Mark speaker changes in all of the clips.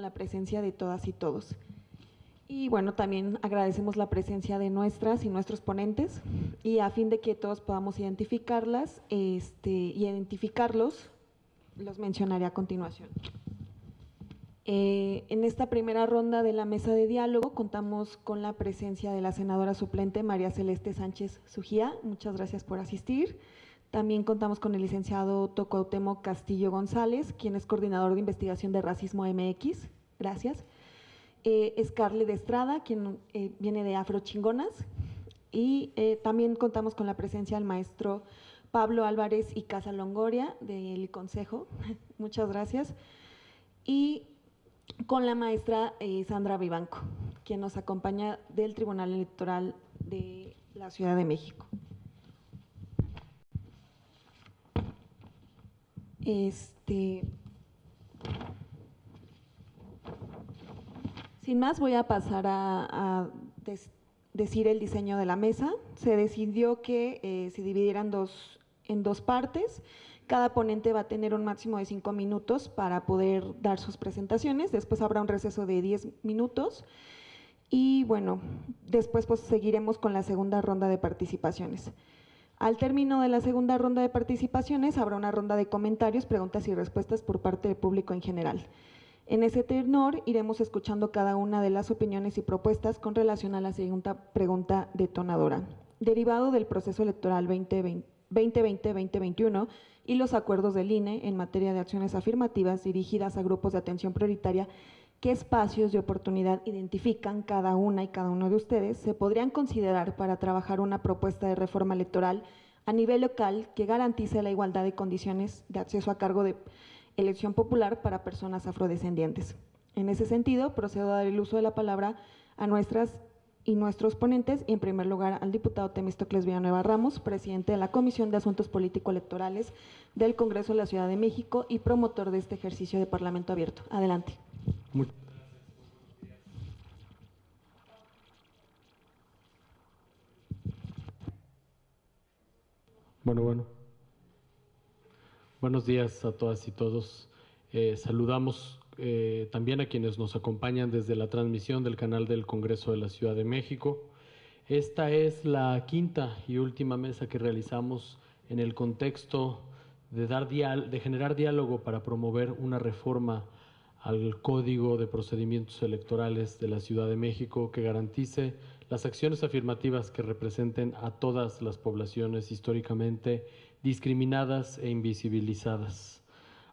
Speaker 1: la presencia de todas y todos. Y bueno, también agradecemos la presencia de nuestras y nuestros ponentes, y a fin de que todos podamos identificarlas y identificarlos, los mencionaré a continuación. En esta primera ronda de la mesa de diálogo contamos con la presencia de la senadora suplente María Celeste Sánchez Sujía. Muchas gracias por asistir. También contamos con el licenciado Cuauhtémoc Castillo González, quien es coordinador de investigación de Racismo MX. Gracias. Scarlett Estrada, quien viene de Afrochingonas. Y también contamos con la presencia del maestro Pablo Álvarez y Casa Longoria del Consejo. Muchas gracias. Y con la maestra Sandra Vivanco, quien nos acompaña del Tribunal Electoral de la Ciudad de México. Sin más, voy a pasar a decir el diseño de la mesa. Se decidió que se dividieran en dos partes. Cada ponente va a tener un máximo de 5 minutos para poder dar sus presentaciones. Después habrá un receso de 10 minutos. Y bueno, después pues seguiremos con la segunda ronda de participaciones. Al término de la segunda ronda de participaciones habrá una ronda de comentarios, preguntas y respuestas por parte del público en general. En ese tenor iremos escuchando cada una de las opiniones y propuestas con relación a la segunda pregunta detonadora. Derivado del proceso electoral 2020-2021 y los acuerdos del INE en materia de acciones afirmativas dirigidas a grupos de atención prioritaria, ¿qué espacios de oportunidad identifican cada una y cada uno de ustedes se podrían considerar para trabajar una propuesta de reforma electoral a nivel local que garantice la igualdad de condiciones de acceso a cargo de elección popular para personas afrodescendientes? En ese sentido, procedo a dar el uso de la palabra a nuestras y nuestros ponentes, y en primer lugar al diputado Temístocles Villanueva Ramos, presidente de la Comisión de Asuntos Político-Electorales del Congreso de la Ciudad de México y promotor de este ejercicio de Parlamento Abierto. Adelante.
Speaker 2: Bueno. Buenos días a todas y todos. Saludamos también a quienes nos acompañan desde la transmisión del canal del Congreso de la Ciudad de México. Esta es la quinta y última mesa que realizamos en el contexto de generar diálogo para promover una reforma al Código de Procedimientos Electorales de la Ciudad de México que garantice las acciones afirmativas que representen a todas las poblaciones históricamente discriminadas e invisibilizadas.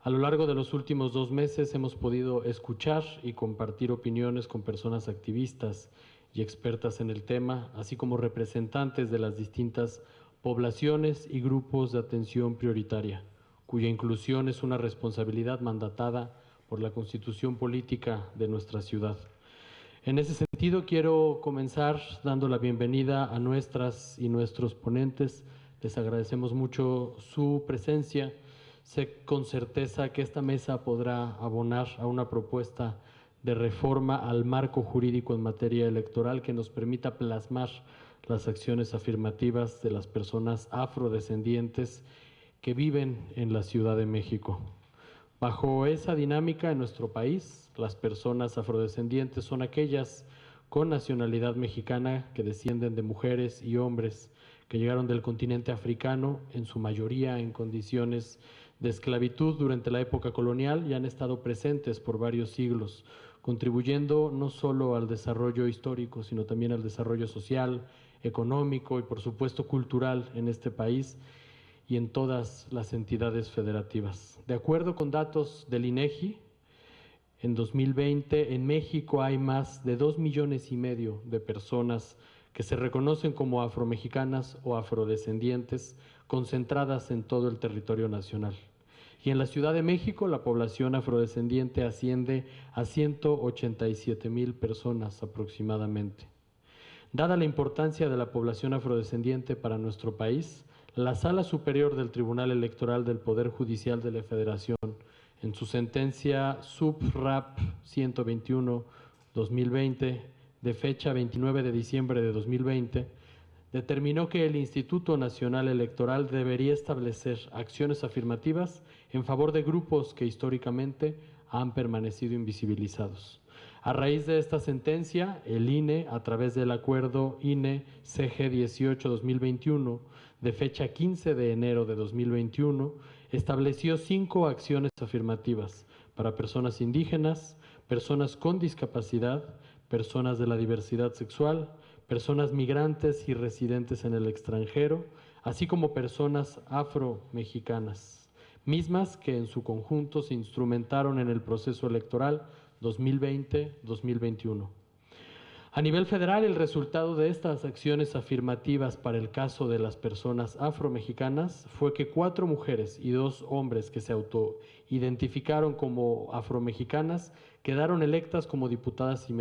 Speaker 2: A lo largo de los últimos 2 meses hemos podido escuchar y compartir opiniones con personas activistas y expertas en el tema, así como representantes de las distintas poblaciones y grupos de atención prioritaria, cuya inclusión es una responsabilidad mandatada por la Constitución Política de nuestra ciudad. En ese sentido, quiero comenzar dando la bienvenida a nuestras y nuestros ponentes. Les agradecemos mucho su presencia. Sé con certeza que esta mesa podrá abonar a una propuesta de reforma al marco jurídico en materia electoral que nos permita plasmar las acciones afirmativas de las personas afrodescendientes que viven en la Ciudad de México. Bajo esa dinámica, en nuestro país, las personas afrodescendientes son aquellas con nacionalidad mexicana que descienden de mujeres y hombres que llegaron del continente africano, en su mayoría en condiciones de esclavitud durante la época colonial, y han estado presentes por varios siglos, contribuyendo no solo al desarrollo histórico, sino también al desarrollo social, económico y, por supuesto, cultural en este país y en todas las entidades federativas. De acuerdo con datos del INEGI, en 2020 en México hay más de 2,5 millones de personas que se reconocen como afromexicanas o afrodescendientes, concentradas en todo el territorio nacional. Y en la Ciudad de México la población afrodescendiente asciende a 187,000 personas aproximadamente. Dada la importancia de la población afrodescendiente para nuestro país, la Sala Superior del Tribunal Electoral del Poder Judicial de la Federación, en su sentencia Sub-Rap 121-2020, de fecha 29 de diciembre de 2020, determinó que el Instituto Nacional Electoral debería establecer acciones afirmativas en favor de grupos que históricamente han permanecido invisibilizados. A raíz de esta sentencia, el INE, a través del acuerdo INE-CG 18-2021, de fecha 15 de enero de 2021, estableció 5 acciones afirmativas para personas indígenas, personas con discapacidad, personas de la diversidad sexual, personas migrantes y residentes en el extranjero, así como personas afro-mexicanas, mismas que en su conjunto se instrumentaron en el proceso electoral 2020-2021. A nivel federal, el resultado de estas acciones afirmativas para el caso de las personas afromexicanas fue que 4 mujeres y 2 hombres que se autoidentificaron como afromexicanas quedaron electas como diputadas y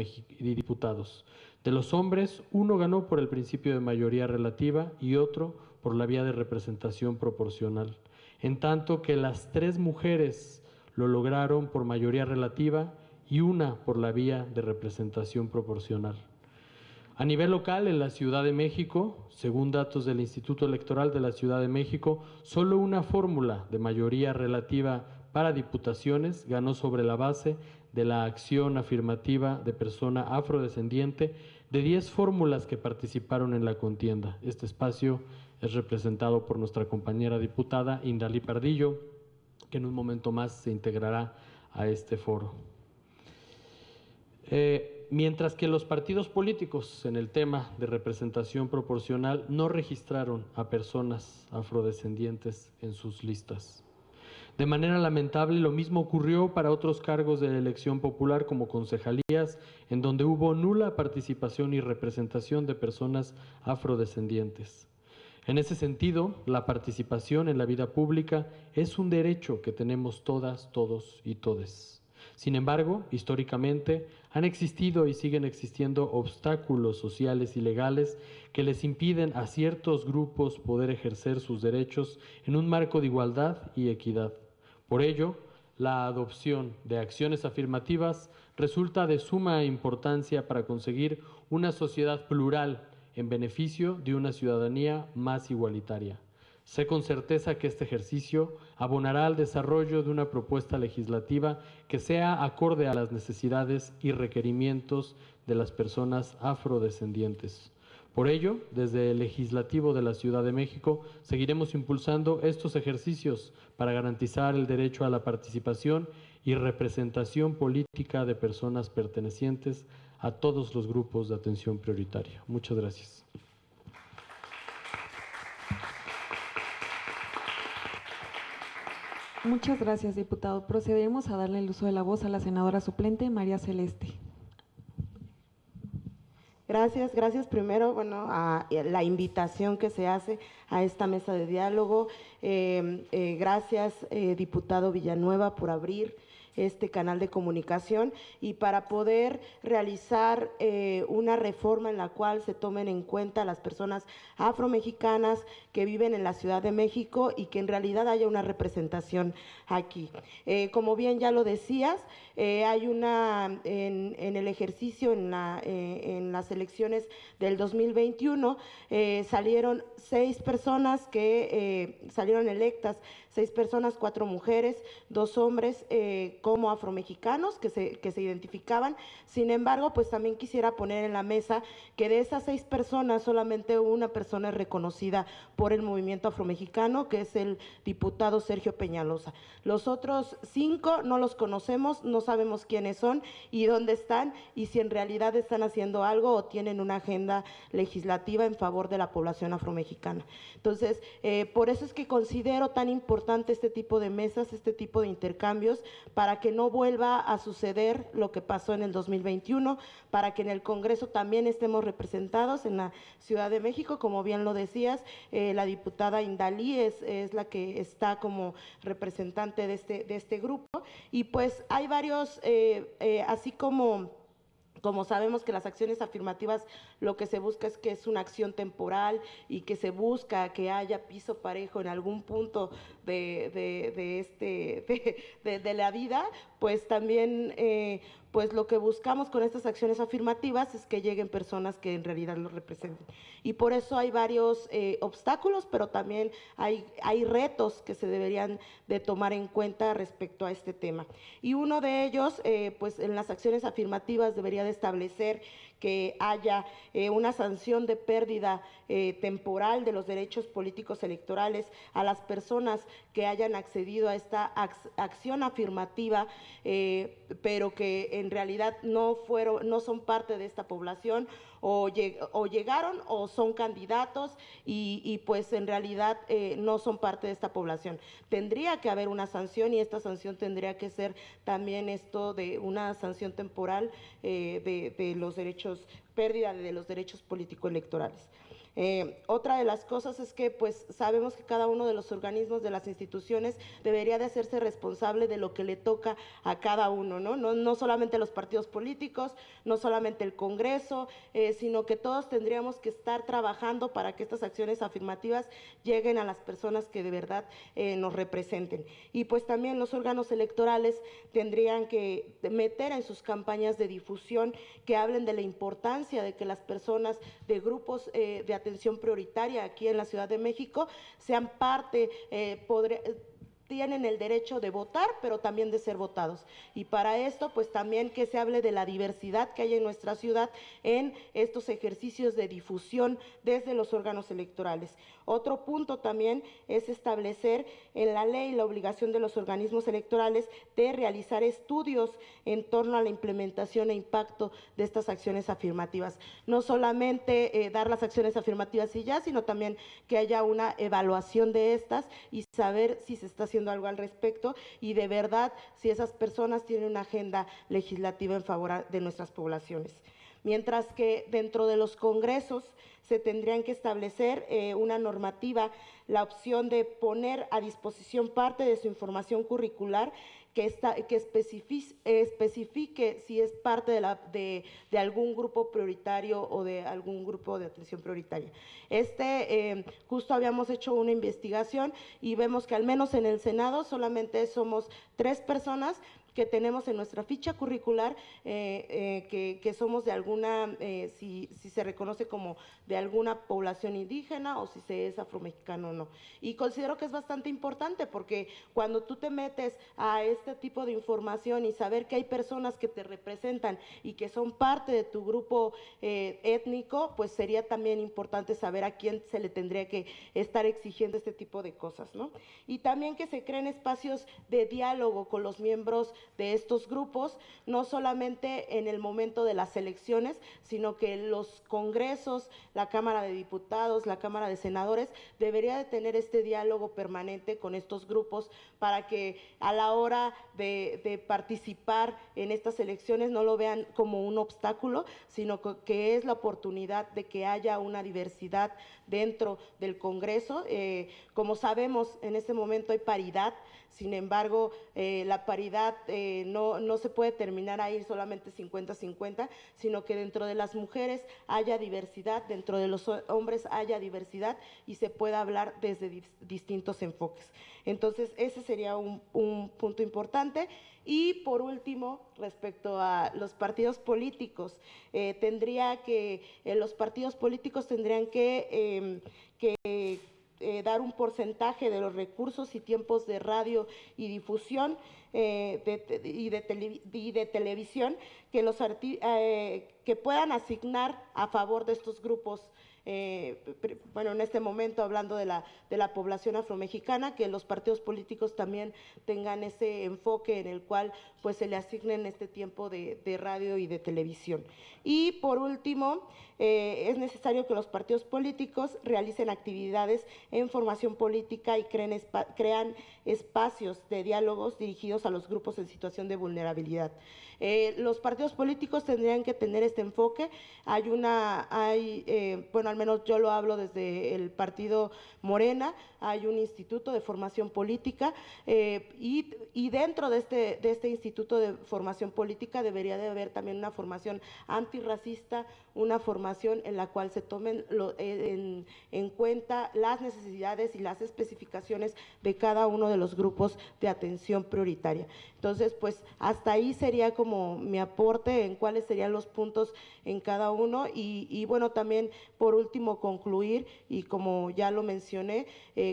Speaker 2: diputados. De los hombres, uno ganó por el principio de mayoría relativa y otro por la vía de representación proporcional, en tanto que las 3 mujeres lo lograron por mayoría relativa y una por la vía de representación proporcional. A nivel local, en la Ciudad de México, según datos del Instituto Electoral de la Ciudad de México, solo una fórmula de mayoría relativa para diputaciones ganó sobre la base de la acción afirmativa de persona afrodescendiente de 10 fórmulas que participaron en la contienda. Este espacio es representado por nuestra compañera diputada Indalí Pardillo, que en un momento más se integrará a este foro. Mientras que los partidos políticos en el tema de representación proporcional no registraron a personas afrodescendientes en sus listas. De manera lamentable, lo mismo ocurrió para otros cargos de elección popular como concejalías, en donde hubo nula participación y representación de personas afrodescendientes. En ese sentido, la participación en la vida pública es un derecho que tenemos todas, todos y todes. Sin embargo, históricamente han existido y siguen existiendo obstáculos sociales y legales que les impiden a ciertos grupos poder ejercer sus derechos en un marco de igualdad y equidad. Por ello, la adopción de acciones afirmativas resulta de suma importancia para conseguir una sociedad plural en beneficio de una ciudadanía más igualitaria. Sé con certeza que este ejercicio abonará al desarrollo de una propuesta legislativa que sea acorde a las necesidades y requerimientos de las personas afrodescendientes. Por ello, desde el Legislativo de la Ciudad de México, seguiremos impulsando estos ejercicios para garantizar el derecho a la participación y representación política de personas pertenecientes a todos los grupos de atención prioritaria. Muchas gracias.
Speaker 1: Muchas gracias, diputado. Procederemos a darle el uso de la voz a la senadora suplente María Celeste.
Speaker 3: Gracias primero, a la invitación que se hace a esta mesa de diálogo. Gracias, diputado Villanueva, por abrir este canal de comunicación y para poder realizar una reforma en la cual se tomen en cuenta las personas afromexicanas que viven en la Ciudad de México y que en realidad haya una representación aquí. Como bien ya lo decías, hay en el ejercicio, en las elecciones del 2021, salieron 6 personas que salieron electas, 6 personas, 4 mujeres, 2 hombres como afromexicanos que se identificaban. Sin embargo, pues también quisiera poner en la mesa que de esas 6 personas, solamente una persona es reconocida por el movimiento afromexicano, que es el diputado Sergio Peñalosa. Los otros 5 no los conocemos, no sabemos quiénes son y dónde están y si en realidad están haciendo algo o tienen una agenda legislativa en favor de la población afromexicana. Entonces, por eso es que considero tan importante este tipo de mesas, este tipo de intercambios, para que no vuelva a suceder lo que pasó en el 2021, para que en el Congreso también estemos representados en la Ciudad de México, como bien lo decías, la diputada Indalí es la que está como representante de este grupo, y pues hay varios, así como sabemos que las acciones afirmativas lo que se busca es que es una acción temporal y que se busca que haya piso parejo en algún punto de la vida, pues también pues lo que buscamos con estas acciones afirmativas es que lleguen personas que en realidad lo representen. Y por eso hay varios obstáculos, pero también hay retos que se deberían de tomar en cuenta respecto a este tema. Y uno de ellos, pues en las acciones afirmativas debería de establecer que haya una sanción de pérdida temporal de los derechos políticos electorales a las personas que hayan accedido a esta acción afirmativa, pero que en realidad no son parte de esta población, o llegaron o son candidatos y pues en realidad no son parte de esta población. Tendría que haber una sanción, y esta sanción tendría que ser también esto de una sanción temporal de los derechos, pérdida de los derechos político-electorales. Otra de las cosas es que pues sabemos que cada uno de los organismos, de las instituciones, debería de hacerse responsable de lo que le toca a cada uno, ¿no? No solamente los partidos políticos, no solamente el Congreso, sino que todos tendríamos que estar trabajando para que estas acciones afirmativas lleguen a las personas que de verdad nos representen. Y pues también los órganos electorales tendrían que meter en sus campañas de difusión que hablen de la importancia de que las personas de grupos de atención prioritaria aquí en la Ciudad de México sean parte, tienen el derecho de votar, pero también de ser votados. Y para esto, pues también que se hable de la diversidad que hay en nuestra ciudad en estos ejercicios de difusión desde los órganos electorales. Otro punto también es establecer en la ley la obligación de los organismos electorales de realizar estudios en torno a la implementación e impacto de estas acciones afirmativas. No solamente dar las acciones afirmativas y ya, sino también que haya una evaluación de estas y saber si se está haciendo algo al respecto y de verdad si esas personas tienen una agenda legislativa en favor de nuestras poblaciones. Mientras que dentro de los congresos se tendrían que establecer una normativa, la opción de poner a disposición parte de su información curricular que especifique si es parte de algún grupo prioritario o de algún grupo de atención prioritaria. Justo habíamos hecho una investigación y vemos que al menos en el Senado solamente somos 3 personas que tenemos en nuestra ficha curricular que somos de alguna, si se reconoce como de alguna población indígena o si se es afromexicano o no. Y considero que es bastante importante porque cuando tú te metes a este tipo de información y saber que hay personas que te representan y que son parte de tu grupo étnico, pues sería también importante saber a quién se le tendría que estar exigiendo este tipo de cosas, ¿no? Y también que se creen espacios de diálogo con los miembros de estos grupos, no solamente en el momento de las elecciones, sino que los congresos, la Cámara de Diputados, la Cámara de Senadores, debería de tener este diálogo permanente con estos grupos para que a la hora de participar en estas elecciones no lo vean como un obstáculo, sino que es la oportunidad de que haya una diversidad dentro del Congreso. Como sabemos, en este momento hay paridad. Sin embargo, la paridad no se puede terminar ahí solamente 50-50, sino que dentro de las mujeres haya diversidad, dentro de los hombres haya diversidad y se pueda hablar desde distintos enfoques. Entonces, ese sería un punto importante. Y por último, respecto a los partidos políticos, los partidos políticos tendrían que dar un porcentaje de los recursos y tiempos de radio y difusión y de televisión que puedan asignar a favor de estos grupos. Bueno, en este momento hablando de la población afromexicana, que los partidos políticos también tengan ese enfoque en el cual pues se le asignen este tiempo de radio y de televisión. Y por último, es necesario que los partidos políticos realicen actividades en formación política y crean espacios de diálogos dirigidos a los grupos en situación de vulnerabilidad. Los partidos políticos tendrían que tener este enfoque. Bueno, al menos yo lo hablo desde el partido Morena, hay un instituto de formación política y dentro de este instituto de formación política debería de haber también una formación antirracista, una formación en la cual se tomen en cuenta las necesidades y las especificaciones de cada uno de los grupos de atención prioritaria. Entonces, pues hasta ahí sería como mi aporte en cuáles serían los puntos en cada uno y bueno, también por último concluir, y como ya lo mencioné,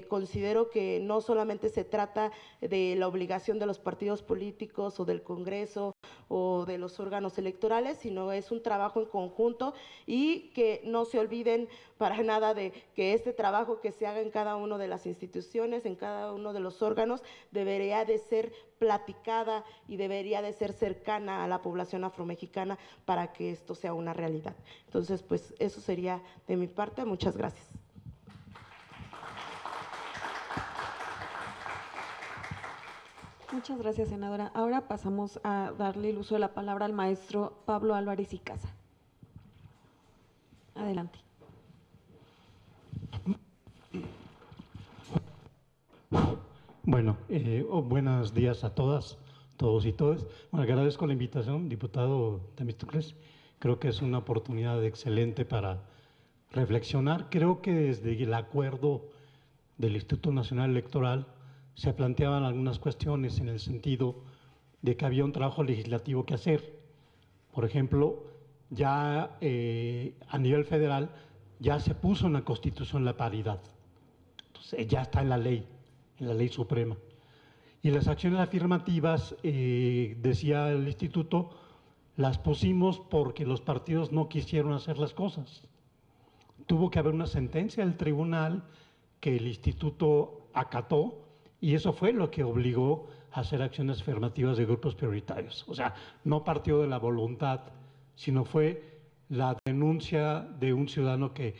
Speaker 3: considero que no solamente se trata de la obligación de los partidos políticos o del Congreso o de los órganos electorales, sino es un trabajo en conjunto y que no se olviden para nada de que este trabajo que se haga en cada una de las instituciones, en cada uno de los órganos, debería de ser platicada y debería de ser cercana a la población afromexicana para que esto sea una realidad. Entonces, pues eso sería de mi parte. Muchas gracias.
Speaker 1: Muchas gracias, senadora. Ahora pasamos a darle el uso de la palabra al maestro Pablo Álvarez y Casa. Adelante.
Speaker 4: Bueno, buenos días a todas, todos y todas. Bueno, agradezco la invitación, diputado Temístocles. Creo que es una oportunidad excelente para reflexionar. Creo que desde el acuerdo del Instituto Nacional Electoral se planteaban algunas cuestiones en el sentido de que había un trabajo legislativo que hacer. Por ejemplo, ya a nivel federal ya se puso en la Constitución la paridad. Entonces, ya está en la ley suprema. Y las acciones afirmativas, decía el instituto, las pusimos porque los partidos no quisieron hacer las cosas. Tuvo que haber una sentencia del tribunal que el instituto acató y eso fue lo que obligó a hacer acciones afirmativas de grupos prioritarios. O sea, no partió de la voluntad, sino fue la denuncia de un ciudadano que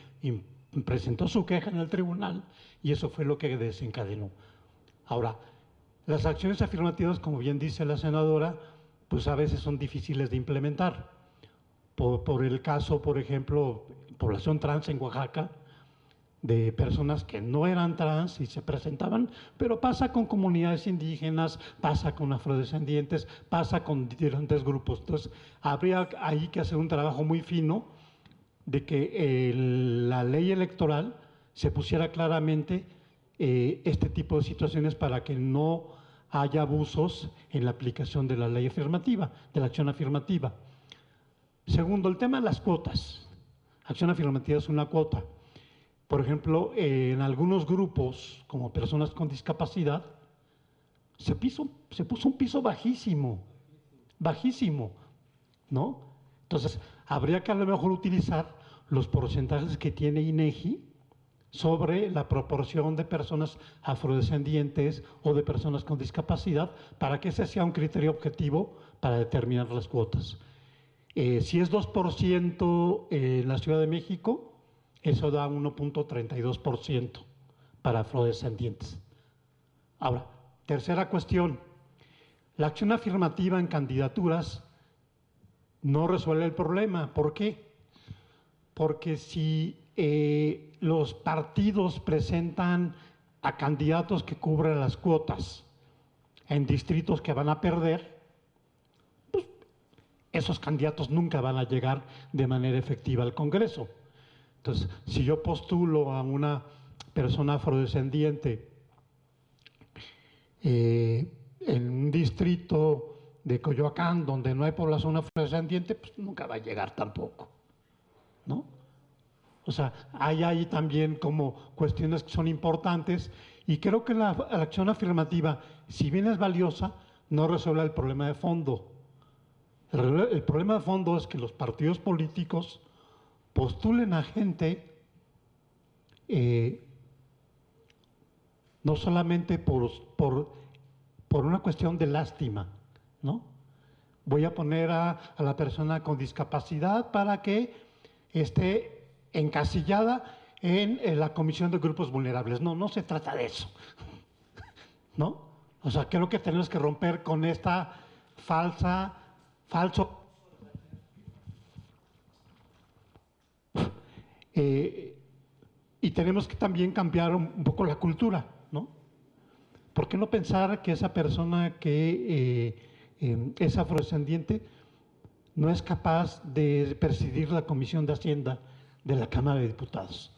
Speaker 4: presentó su queja en el tribunal y eso fue lo que desencadenó. Ahora, las acciones afirmativas, como bien dice la senadora, pues a veces son difíciles de implementar. Por el caso, por ejemplo, población trans en Oaxaca, de personas que no eran trans y se presentaban, pero pasa con comunidades indígenas, pasa con afrodescendientes, pasa con diferentes grupos. Entonces, habría ahí que hacer un trabajo muy fino de que la ley electoral se pusiera claramente este tipo de situaciones para que no haya abusos en la aplicación de la ley afirmativa, de la acción afirmativa. Segundo, el tema de las cuotas. Acción afirmativa es una cuota. Por ejemplo, en algunos grupos, como personas con discapacidad, se puso un piso bajísimo, ¿no? Entonces, habría que a lo mejor utilizar los porcentajes que tiene INEGI sobre la proporción de personas afrodescendientes o de personas con discapacidad para que ese sea un criterio objetivo para determinar las cuotas. Si es 2% en la Ciudad de México, eso da 1.32% para afrodescendientes. Ahora, tercera cuestión, la acción afirmativa en candidaturas no resuelve el problema. ¿Por qué? Porque si los partidos presentan a candidatos que cubren las cuotas en distritos que van a perder, pues esos candidatos nunca van a llegar de manera efectiva al Congreso. Entonces, si yo postulo a una persona afrodescendiente en un distrito de Coyoacán donde no hay población afrodescendiente, pues nunca va a llegar tampoco, ¿no? O sea, hay ahí también como cuestiones que son importantes y creo que la acción afirmativa, si bien es valiosa, no resuelve el problema de fondo. El problema de fondo es que los partidos políticos postulen a gente no solamente por una cuestión de lástima, ¿no? Voy a poner a la persona con discapacidad para que esté encasillada en la Comisión de Grupos Vulnerables. No, no se trata de eso, ¿no? O sea, creo que tenemos que romper con esta falsa falso. Y tenemos que también cambiar un poco la cultura, ¿no? ¿Por qué no pensar que esa persona que es afrodescendiente no es capaz de presidir la Comisión de Hacienda de la Cámara de Diputados?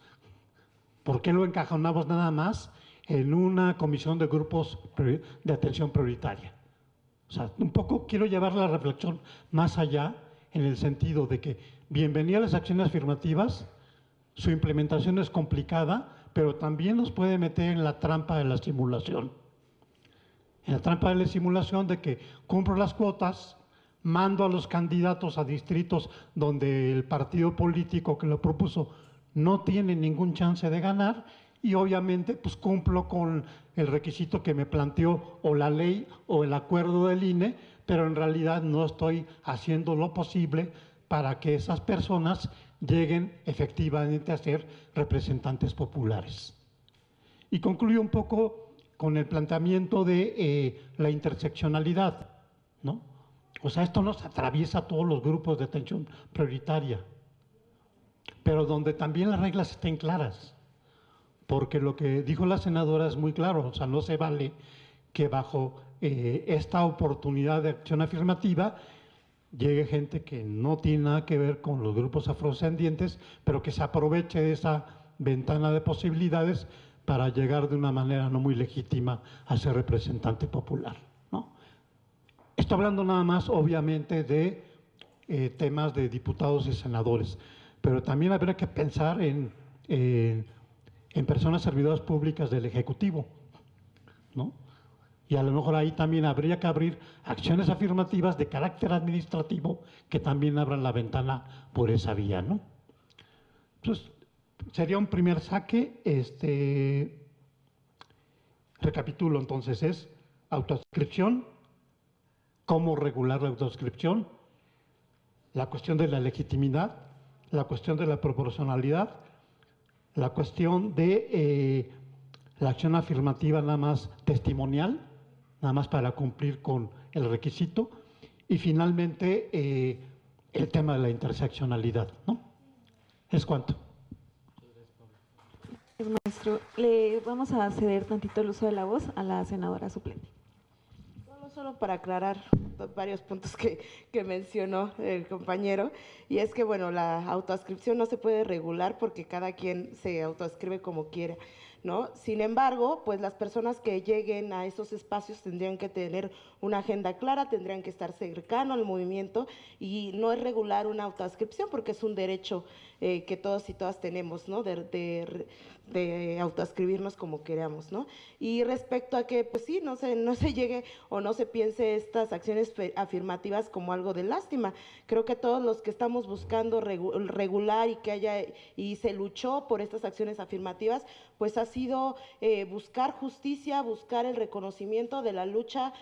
Speaker 4: ¿Por qué lo encajonamos nada más en una comisión de grupos de atención prioritaria? O sea, un poco quiero llevar la reflexión más allá, en el sentido de que bienvenidas las acciones afirmativas, su implementación es complicada, pero también nos puede meter en la trampa de la simulación. En la trampa de la simulación de que cumplo las cuotas, mando a los candidatos a distritos donde el partido político que lo propuso no tiene ningún chance de ganar, y obviamente pues cumplo con el requisito que me planteó o la ley o el acuerdo del INE, pero en realidad no estoy haciendo lo posible para que esas personas lleguen efectivamente a ser representantes populares. Y concluyo un poco con el planteamiento de la interseccionalidad, ¿no? O sea, esto nos atraviesa a todos los grupos de atención prioritaria, pero donde también las reglas estén claras, porque lo que dijo la senadora es muy claro, o sea, no se vale que bajo esta oportunidad de acción afirmativa llegue gente que no tiene nada que ver con los grupos afrodescendientes, pero que se aproveche de esa ventana de posibilidades para llegar de una manera no muy legítima a ser representante popular, ¿no? Estoy hablando nada más, obviamente, de temas de diputados y senadores, pero también habría que pensar en personas servidoras públicas del Ejecutivo, ¿no? Y a lo mejor ahí también habría que abrir acciones afirmativas de carácter administrativo que también abran la ventana por esa vía, ¿no? Entonces, sería un primer saque. Recapitulo entonces, es autoadscripción, cómo regular la autoadscripción, la cuestión de la legitimidad, la cuestión de la proporcionalidad, la cuestión de la acción afirmativa nada más testimonial, nada más para cumplir con el requisito, y finalmente el tema de la interseccionalidad, ¿no? Es cuanto.
Speaker 1: Maestro, le vamos a ceder tantito el uso de la voz a la senadora suplente.
Speaker 3: Solo para aclarar varios puntos que mencionó el compañero, y es que, bueno, la autoadscripción no se puede regular porque cada quien se autoadscribe como quiera, ¿no? Sin embargo, pues las personas que lleguen a esos espacios tendrían que tener una agenda clara, tendrían que estar cercano al movimiento, y no es regular una autoadscripción porque es un derecho que todos y todas tenemos, ¿no? De autoadscribirnos como queramos, ¿no? Y respecto a que, pues sí, no se llegue o no se piense estas acciones afirmativas como algo de lástima. Creo que todos los que estamos buscando regular y se luchó por estas acciones afirmativas, pues ha sido buscar justicia, buscar el reconocimiento de la lucha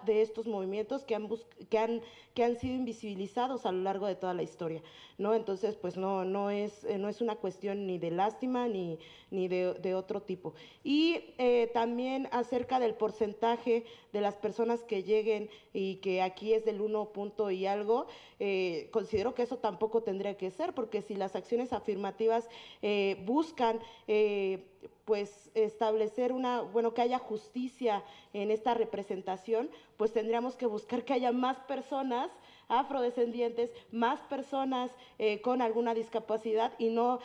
Speaker 3: de estos movimientos que han sido invisibilizados a lo largo de toda la historia, ¿no? Entonces, pues no es una cuestión ni de lástima ni de otro tipo. Y también acerca del porcentaje de las personas que lleguen, y que aquí es del 1 punto y algo, considero que eso tampoco tendría que ser, porque si las acciones afirmativas buscan pues establecer que haya justicia en esta representación, pues tendríamos que buscar que haya más personas afrodescendientes, más personas con alguna discapacidad, y no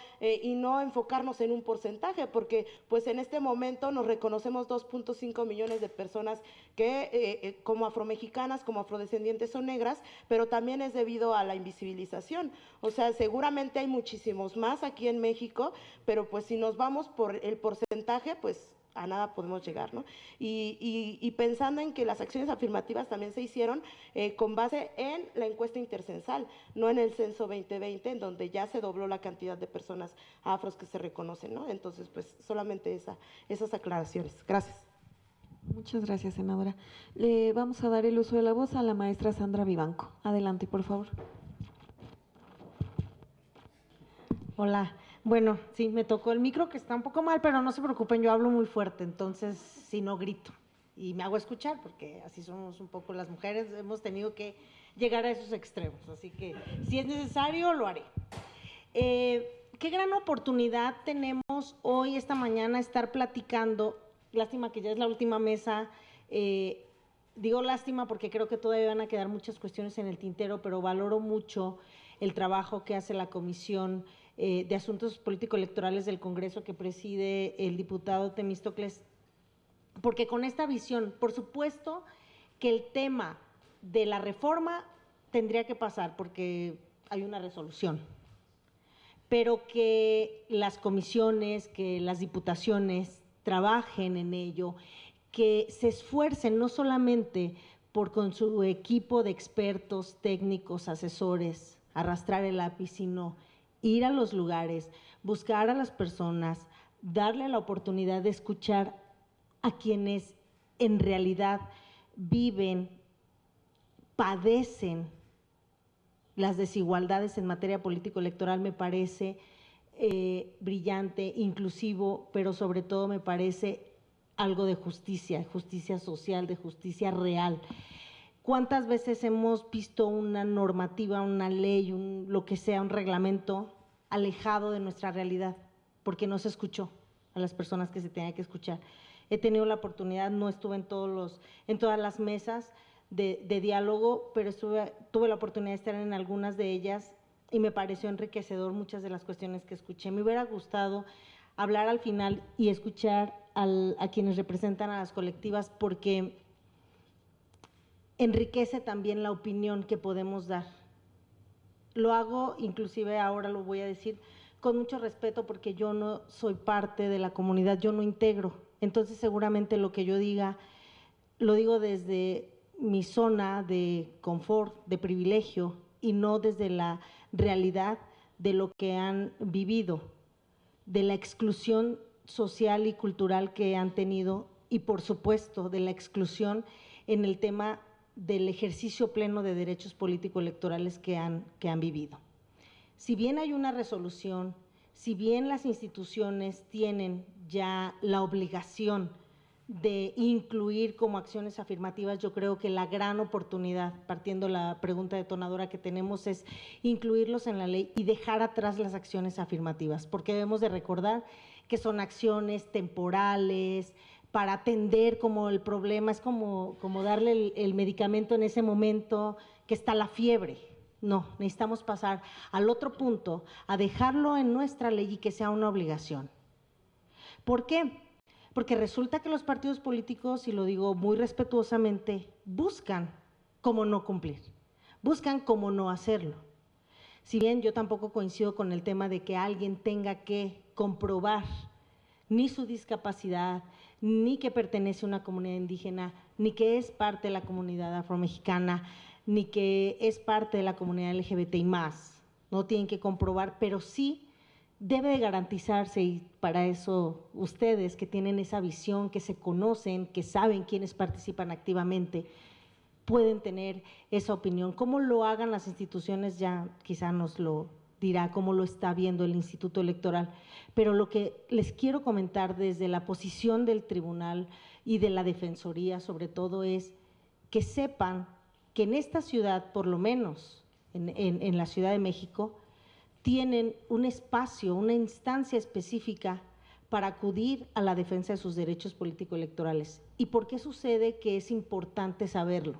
Speaker 3: enfocarnos en un porcentaje, porque pues en este momento nos reconocemos 2.5 millones de personas que como afromexicanas, como afrodescendientes o negras, pero también es debido a la invisibilización. O sea, seguramente hay muchísimos más aquí en México, pero pues si nos vamos por el porcentaje, pues a nada podemos llegar, ¿no? Y pensando en que las acciones afirmativas también se hicieron con base en la encuesta intercensal, no en el censo 2020, en donde ya se dobló la cantidad de personas afros que se reconocen, ¿no? Entonces, pues solamente esas aclaraciones. Gracias.
Speaker 1: Muchas gracias, senadora. Le vamos a dar el uso de la voz a la maestra Sandra Vivanco. Adelante, por favor.
Speaker 5: Hola. Bueno, sí, me tocó el micro, que está un poco mal, pero no se preocupen, yo hablo muy fuerte, entonces si no grito. y me hago escuchar, porque así somos un poco las mujeres, hemos tenido que llegar a esos extremos, así que si es necesario, lo haré. Qué gran oportunidad tenemos hoy, esta mañana, estar platicando, lástima que ya es la última mesa, digo lástima porque creo que todavía van a quedar muchas cuestiones en el tintero, pero valoro mucho el trabajo que hace la Comisión de Asuntos Político-Electorales del Congreso que preside el diputado Temístocles, porque con esta visión, por supuesto que el tema de la reforma tendría que pasar porque hay una resolución, pero que las comisiones, que las diputaciones trabajen en ello, que se esfuercen no solamente por con su equipo de expertos, técnicos, asesores, arrastrar el lápiz, sino ir a los lugares, buscar a las personas, darle la oportunidad de escuchar a quienes en realidad viven, padecen las desigualdades en materia político-electoral. Me parece brillante, inclusivo, pero sobre todo me parece algo de justicia, justicia social, de justicia real. ¿Cuántas veces hemos visto una normativa, una ley, lo que sea, un reglamento alejado de nuestra realidad? Porque no se escuchó a las personas que se tenían que escuchar. He tenido la oportunidad, no estuve en todas las mesas de diálogo, pero tuve la oportunidad de estar en algunas de ellas y me pareció enriquecedor muchas de las cuestiones que escuché. Me hubiera gustado hablar al final y escuchar a quienes representan a las colectivas, porque enriquece también la opinión que podemos dar. Lo hago, inclusive ahora lo voy a decir, con mucho respeto, porque yo no soy parte de la comunidad, yo no integro. Entonces seguramente lo que yo diga, lo digo desde mi zona de confort, de privilegio, y no desde la realidad de lo que han vivido, de la exclusión social y cultural que han tenido, y por supuesto de la exclusión en el tema del ejercicio pleno de derechos político-electorales que han vivido. Si bien hay una resolución, si bien las instituciones tienen ya la obligación de incluir como acciones afirmativas, yo creo que la gran oportunidad, partiendo la pregunta detonadora que tenemos, es incluirlos en la ley y dejar atrás las acciones afirmativas, porque debemos de recordar que son acciones temporales para atender como el problema, es como darle el medicamento en ese momento que está la fiebre. No, necesitamos pasar al otro punto, a dejarlo en nuestra ley y que sea una obligación. ¿Por qué? Porque resulta que los partidos políticos, y lo digo muy respetuosamente, buscan cómo no cumplir, buscan cómo no hacerlo. Si bien yo tampoco coincido con el tema de que alguien tenga que comprobar ni su discapacidad, ni que pertenece a una comunidad indígena, ni que es parte de la comunidad afromexicana, ni que es parte de la comunidad LGBT y más, no tienen que comprobar, pero sí debe de garantizarse, y para eso ustedes que tienen esa visión, que se conocen, que saben quiénes participan activamente, pueden tener esa opinión. Cómo lo hagan las instituciones ya quizá nos lo dirá, cómo lo está viendo el Instituto Electoral, pero lo que les quiero comentar desde la posición del tribunal y de la Defensoría sobre todo es que sepan que en esta ciudad, por lo menos en la Ciudad de México, tienen un espacio, una instancia específica para acudir a la defensa de sus derechos político-electorales. ¿Y por qué sucede que es importante saberlo?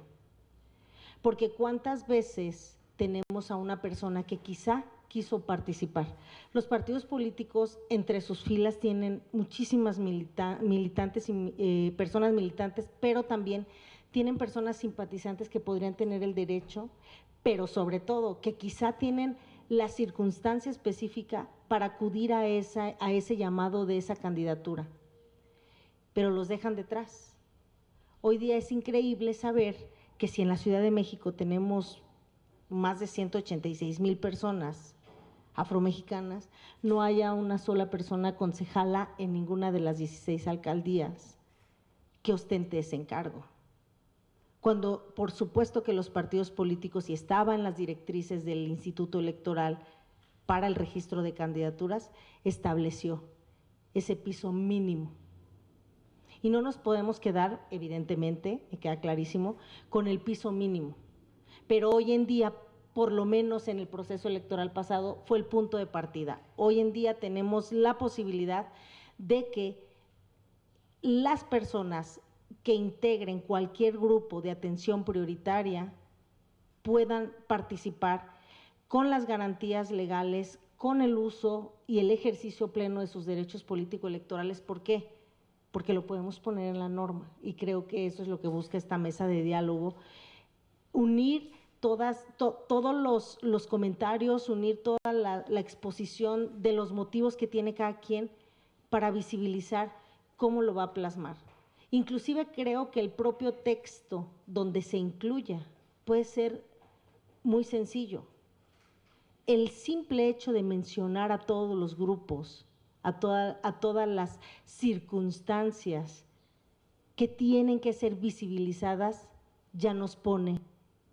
Speaker 5: Porque cuántas veces tenemos a una persona que quizá quiso participar. Los partidos políticos entre sus filas tienen muchísimas militantes y personas militantes, pero también tienen personas simpatizantes que podrían tener el derecho, pero sobre todo que quizá tienen la circunstancia específica para acudir a ese llamado de esa candidatura, pero los dejan detrás. Hoy día es increíble saber que si en la Ciudad de México tenemos más de 186,000 personas afromexicanas, no haya una sola persona concejala en ninguna de las 16 alcaldías que ostente ese encargo. Cuando por supuesto que los partidos políticos, y estaba en las directrices del Instituto Electoral para el registro de candidaturas, estableció ese piso mínimo. Y no nos podemos quedar, evidentemente, me queda clarísimo, con el piso mínimo. Pero hoy en día, por lo menos en el proceso electoral pasado, fue el punto de partida. Hoy en día tenemos la posibilidad de que las personas que integren cualquier grupo de atención prioritaria puedan participar con las garantías legales, con el uso y el ejercicio pleno de sus derechos político-electorales. ¿Por qué? Porque lo podemos poner en la norma, y creo que eso es lo que busca esta mesa de diálogo, unir todos los comentarios, unir toda la exposición de los motivos que tiene cada quien para visibilizar cómo lo va a plasmar. Inclusive creo que el propio texto donde se incluya puede ser muy sencillo. El simple hecho de mencionar a todos los grupos, a todas las circunstancias que tienen que ser visibilizadas, ya nos pone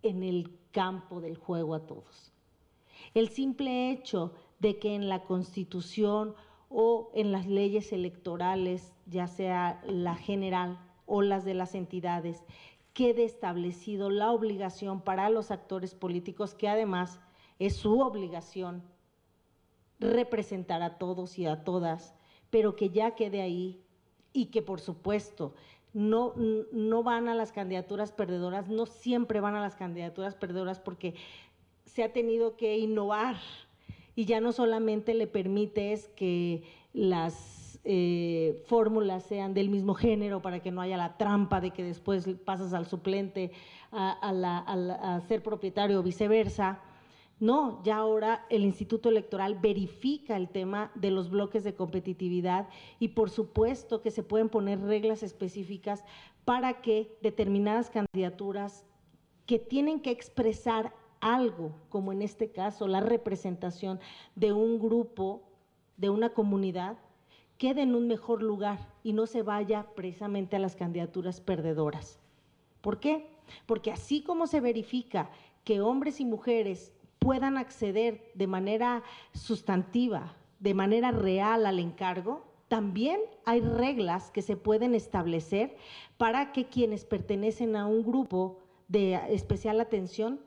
Speaker 5: en el campo del juego a todos. El simple hecho de que en la Constitución o en las leyes electorales, ya sea la general o las de las entidades, quede establecido la obligación para los actores políticos, que además es su obligación representar a todos y a todas, pero que ya quede ahí, y que por supuesto no van a las candidaturas perdedoras, no siempre van a las candidaturas perdedoras, porque se ha tenido que innovar y ya no solamente le permites que las fórmulas sean del mismo género para que no haya la trampa de que después pasas al suplente a ser propietario o viceversa. No, ya ahora el Instituto Electoral verifica el tema de los bloques de competitividad, y por supuesto que se pueden poner reglas específicas para que determinadas candidaturas que tienen que expresar algo, como en este caso la representación de un grupo, de una comunidad, quede en un mejor lugar y no se vaya precisamente a las candidaturas perdedoras. ¿Por qué? Porque así como se verifica que hombres y mujeres puedan acceder de manera sustantiva, de manera real al encargo, también hay reglas que se pueden establecer para que quienes pertenecen a un grupo de especial atención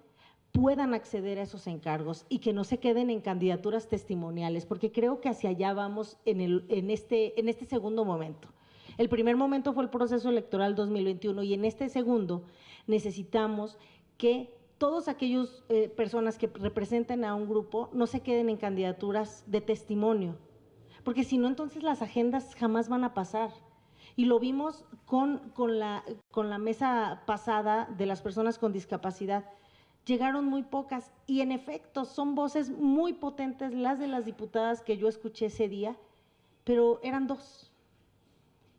Speaker 5: puedan acceder a esos encargos y que no se queden en candidaturas testimoniales, porque creo que hacia allá vamos en este segundo momento. El primer momento fue el proceso electoral 2021, y en este segundo necesitamos que todas aquellas personas que representen a un grupo no se queden en candidaturas de testimonio, porque si no, entonces las agendas jamás van a pasar. Y lo vimos con la mesa pasada de las personas con discapacidad. Llegaron muy pocas, y en efecto son voces muy potentes las de las diputadas que yo escuché ese día, pero eran 2.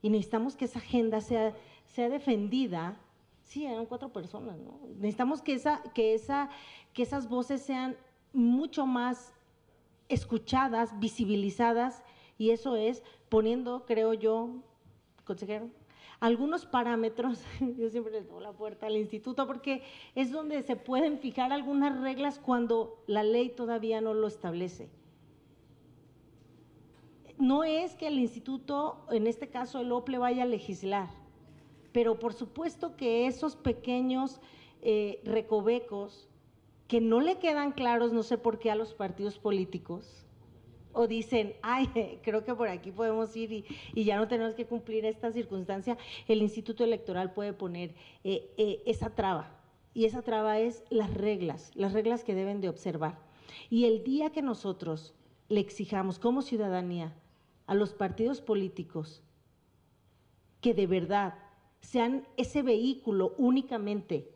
Speaker 5: Y necesitamos que esa agenda sea defendida. Sí, eran 4 personas, ¿no? Necesitamos que esas voces sean mucho más escuchadas, visibilizadas, y eso es poniendo, creo yo, consejero, algunos parámetros. Yo siempre les doy la puerta al instituto, porque es donde se pueden fijar algunas reglas cuando la ley todavía no lo establece. No es que el instituto, en este caso el OPLE, vaya a legislar, pero por supuesto que esos pequeños recovecos que no le quedan claros, no sé por qué, a los partidos políticos, o dicen, ay, creo que por aquí podemos ir y ya no tenemos que cumplir esta circunstancia, el Instituto Electoral puede poner esa traba, y esa traba es las reglas que deben de observar. Y el día que nosotros le exijamos como ciudadanía a los partidos políticos que de verdad sean ese vehículo únicamente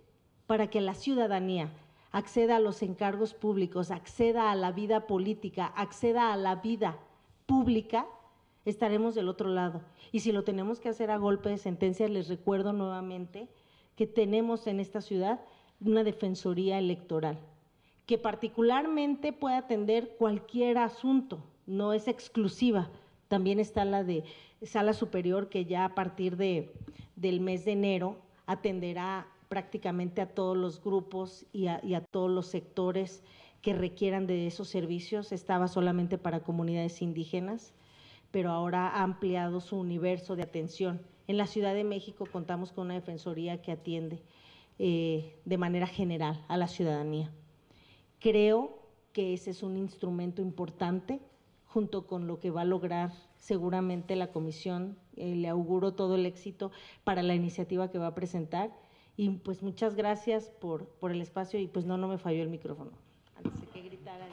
Speaker 5: para que la ciudadanía acceda a los encargos públicos, acceda a la vida política, acceda a la vida pública, estaremos del otro lado. Y si lo tenemos que hacer a golpe de sentencia, les recuerdo nuevamente que tenemos en esta ciudad una defensoría electoral, que particularmente puede atender cualquier asunto, no es exclusiva. También está la de Sala Superior, que ya a partir del mes de enero atenderá prácticamente a todos los grupos y a todos los sectores que requieran de esos servicios. Estaba solamente para comunidades indígenas, pero ahora ha ampliado su universo de atención. En la Ciudad de México contamos con una defensoría que atiende de manera general a la ciudadanía. Creo que ese es un instrumento importante, junto con lo que va a lograr seguramente la comisión. Le auguro todo el éxito para la iniciativa que va a presentar, y pues muchas gracias por el espacio, y pues no me falló el micrófono, antes de que gritara.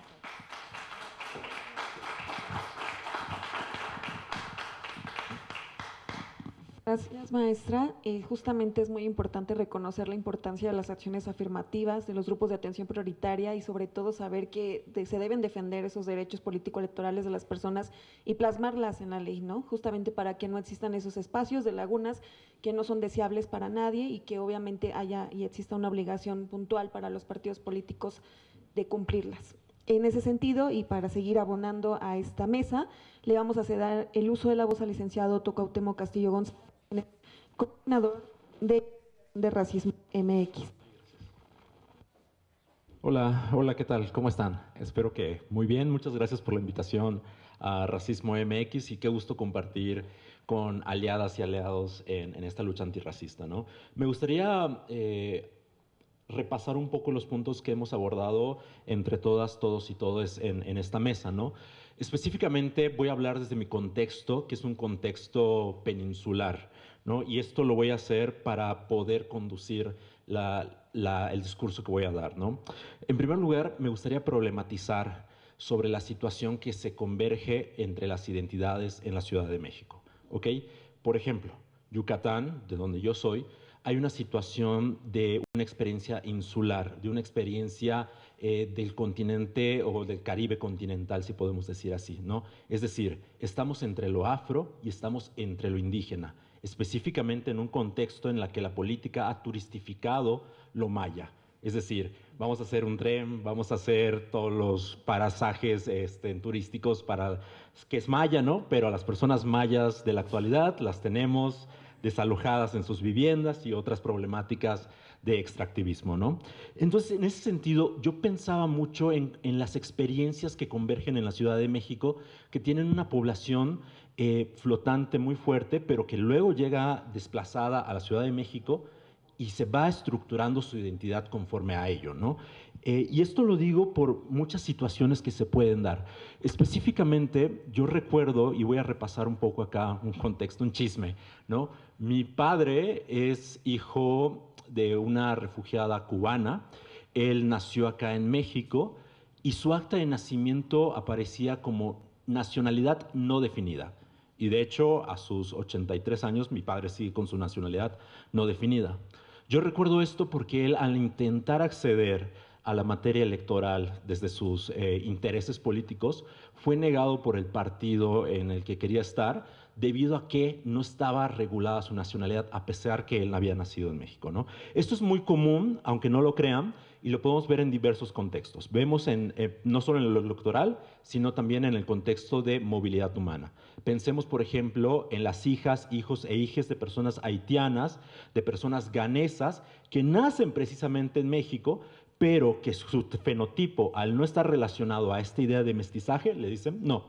Speaker 1: Gracias, maestra. Justamente es muy importante reconocer la importancia de las acciones afirmativas, de los grupos de atención prioritaria, y sobre todo saber que se deben defender esos derechos político-electorales de las personas y plasmarlas en la ley, ¿no? Justamente para que no existan esos espacios de lagunas que no son deseables para nadie, y que obviamente haya y exista una obligación puntual para los partidos políticos de cumplirlas. En ese sentido, y para seguir abonando a esta mesa, le vamos a ceder el uso de la voz al licenciado Otto Cuauhtémoc Castillo González, coordinador de Racismo MX.
Speaker 6: Hola, ¿qué tal? ¿Cómo están? Espero que muy bien. Muchas gracias por la invitación a Racismo MX, y qué gusto compartir con aliadas y aliados en esta lucha antirracista, ¿no? Me gustaría repasar un poco los puntos que hemos abordado entre todas, todos y todes en esta mesa, ¿no? Específicamente voy a hablar desde mi contexto, que es un contexto peninsular, ¿no? Y esto lo voy a hacer para poder conducir el discurso que voy a dar, ¿no? En primer lugar, me gustaría problematizar sobre la situación que se converge entre las identidades en la Ciudad de México, ¿ok? Por ejemplo, Yucatán, de donde yo soy, hay una situación de una experiencia insular, de una experiencia del continente o del Caribe continental, si podemos decir así, ¿no? Es decir, estamos entre lo afro y estamos entre lo indígena, específicamente en un contexto en el que la política ha turistificado lo maya. Es decir, vamos a hacer un tren, vamos a hacer todos los pasajes turísticos que es maya, ¿no? Pero a las personas mayas de la actualidad las tenemos desalojadas en sus viviendas y otras problemáticas de extractivismo, ¿no? Entonces, en ese sentido, yo pensaba mucho en las experiencias que convergen en la Ciudad de México, que tienen una población flotante muy fuerte, pero que luego llega desplazada a la Ciudad de México y se va estructurando su identidad conforme a ello, ¿no? Y esto lo digo por muchas situaciones que se pueden dar. Específicamente, yo recuerdo, y voy a repasar un poco acá un contexto, un chisme, ¿no? Mi padre es hijo de una refugiada cubana. Él nació acá en México y su acta de nacimiento aparecía como nacionalidad no definida. Y de hecho, a sus 83 años, mi padre sigue con su nacionalidad no definida. Yo recuerdo esto porque él, al intentar acceder a la materia electoral desde sus intereses políticos, fue negado por el partido en el que quería estar, debido a que no estaba regulada su nacionalidad, a pesar que él había nacido en México, ¿no? Esto es muy común, aunque no lo crean, y lo podemos ver en diversos contextos. Vemos no solo en lo electoral, sino también en el contexto de movilidad humana. Pensemos, por ejemplo, en las hijas, hijos e hijes de personas haitianas, de personas ganesas, que nacen precisamente en México, pero que su fenotipo, al no estar relacionado a esta idea de mestizaje, le dicen, no,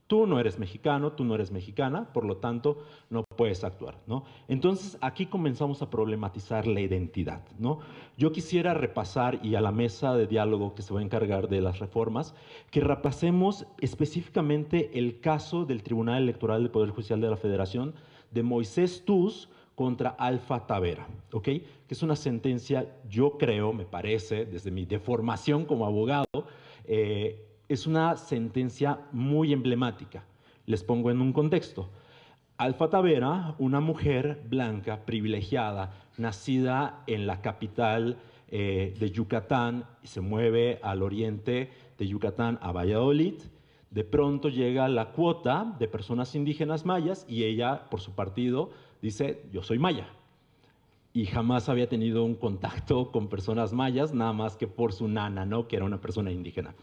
Speaker 6: tú no eres mexicano, tú no eres mexicana, por lo tanto, no puedes actuar, ¿no? Entonces, aquí comenzamos a problematizar la identidad, ¿no? Yo quisiera repasar, y a la mesa de diálogo que se va a encargar de las reformas, que repasemos específicamente el caso del Tribunal Electoral del Poder Judicial de la Federación de Moisés Tuz contra Alfa Tavera, ¿ok? Que es una sentencia, yo creo, me parece, desde mi deformación como abogado, es una sentencia muy emblemática. Les pongo en un contexto. Alfa Tavera, una mujer blanca, privilegiada, nacida en la capital de Yucatán, y se mueve al oriente de Yucatán a Valladolid. De pronto llega la cuota de personas indígenas mayas y ella, por su partido, dice, yo soy maya. Y jamás había tenido un contacto con personas mayas, nada más que por su nana, ¿no? Que era una persona indígena.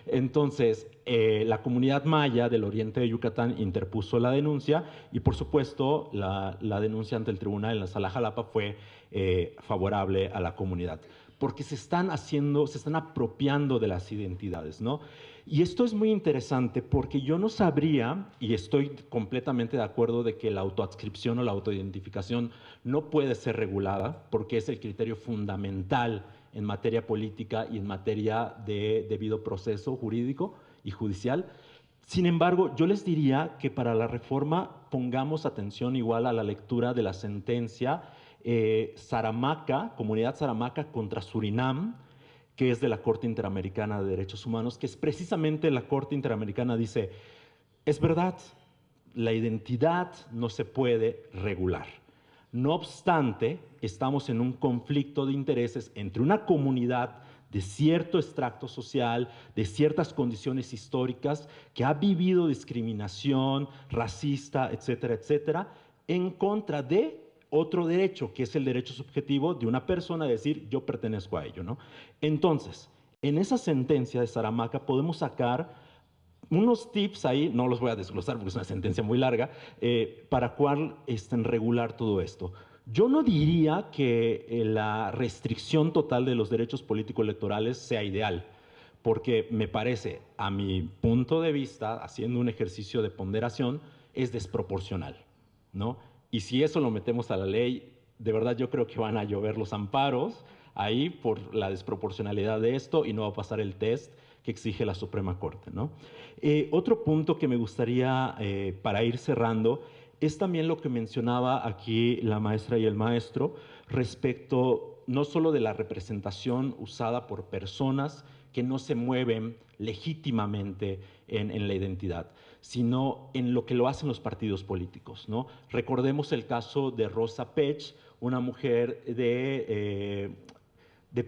Speaker 6: Entonces, la comunidad maya del oriente de Yucatán interpuso la denuncia y, por supuesto, la denuncia ante el tribunal en la Sala Jalapa fue favorable a la comunidad. porque se están apropiando de las identidades, ¿no? Y esto es muy interesante porque yo no sabría, y estoy completamente de acuerdo de que la autoadscripción o la autoidentificación no puede ser regulada, porque es el criterio fundamental en materia política y en materia de debido proceso jurídico y judicial. Sin embargo, yo les diría que para la reforma pongamos atención igual a la lectura de la sentencia Saramaca, Comunidad Saramaca contra Surinam, que es de la Corte Interamericana de Derechos Humanos, que es precisamente la Corte Interamericana dice, es verdad, la identidad no se puede regular. No obstante, estamos en un conflicto de intereses entre una comunidad de cierto extracto social, de ciertas condiciones históricas, que ha vivido discriminación racista, etcétera, etcétera, en contra de otro derecho, que es el derecho subjetivo de una persona a decir, yo pertenezco a ello, ¿no? Entonces, en esa sentencia de Saramaca podemos sacar unos tips ahí, no los voy a desglosar porque es una sentencia muy larga, para cuál regular todo esto. Yo no diría que la restricción total de los derechos político-electorales sea ideal, porque me parece, a mi punto de vista, haciendo un ejercicio de ponderación, es desproporcional, ¿no? Y si eso lo metemos a la ley, de verdad yo creo que van a llover los amparos ahí por la desproporcionalidad de esto y no va a pasar el test que exige la Suprema Corte, ¿no? Otro punto que me gustaría, para ir cerrando, es también lo que mencionaba aquí la maestra y el maestro respecto no solo de la representación usada por personas que no se mueven legítimamente en la identidad, sino en lo que lo hacen los partidos políticos, ¿no? Recordemos el caso de Rosa Pech, una mujer de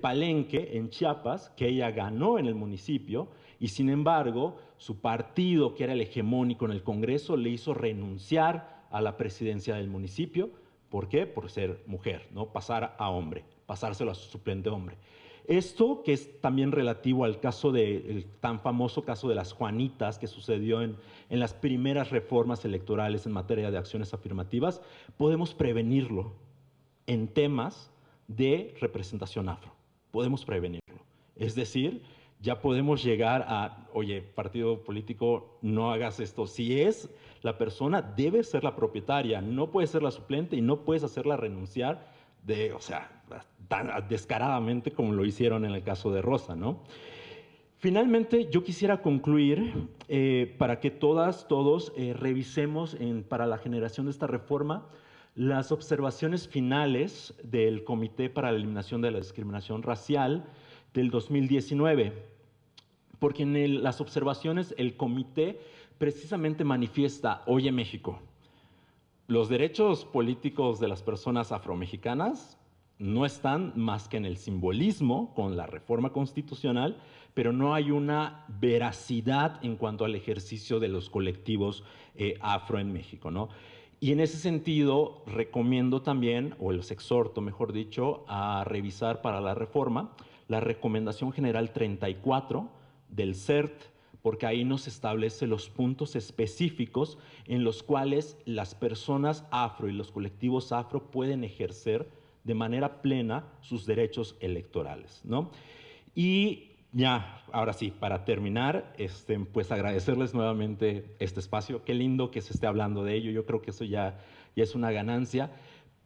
Speaker 6: Palenque, en Chiapas, que ella ganó en el municipio y sin embargo su partido, que era el hegemónico en el Congreso, le hizo renunciar a la presidencia del municipio. ¿Por qué? Por ser mujer, ¿no? Pasar a hombre, pasárselo a su suplente hombre. Esto, que es también relativo al caso el tan famoso caso de las Juanitas que sucedió en las primeras reformas electorales en materia de acciones afirmativas, podemos prevenirlo en temas de representación afro. Podemos prevenirlo. Es decir, ya podemos llegar a, oye, partido político, no hagas esto. Si es la persona, debe ser la propietaria, no puede ser la suplente y no puedes hacerla renunciar o sea, tan descaradamente como lo hicieron en el caso de Rosa, ¿no? Finalmente, yo quisiera concluir para que todos revisemos para la generación de esta reforma las observaciones finales del Comité para la Eliminación de la Discriminación Racial del 2019, porque en las observaciones el comité precisamente manifiesta, oye México, los derechos políticos de las personas afromexicanas no están más que en el simbolismo con la reforma constitucional, pero no hay una veracidad en cuanto al ejercicio de los colectivos afro en México, ¿no? Y en ese sentido recomiendo también, o los exhorto, mejor dicho, a revisar para la reforma la Recomendación General 34 del CERT, porque ahí nos establece los puntos específicos en los cuales las personas afro y los colectivos afro pueden ejercer de manera plena sus derechos electorales, ¿no? Y ya, ahora sí, para terminar, pues agradecerles nuevamente este espacio. Qué lindo que se esté hablando de ello, yo creo que eso ya es una ganancia,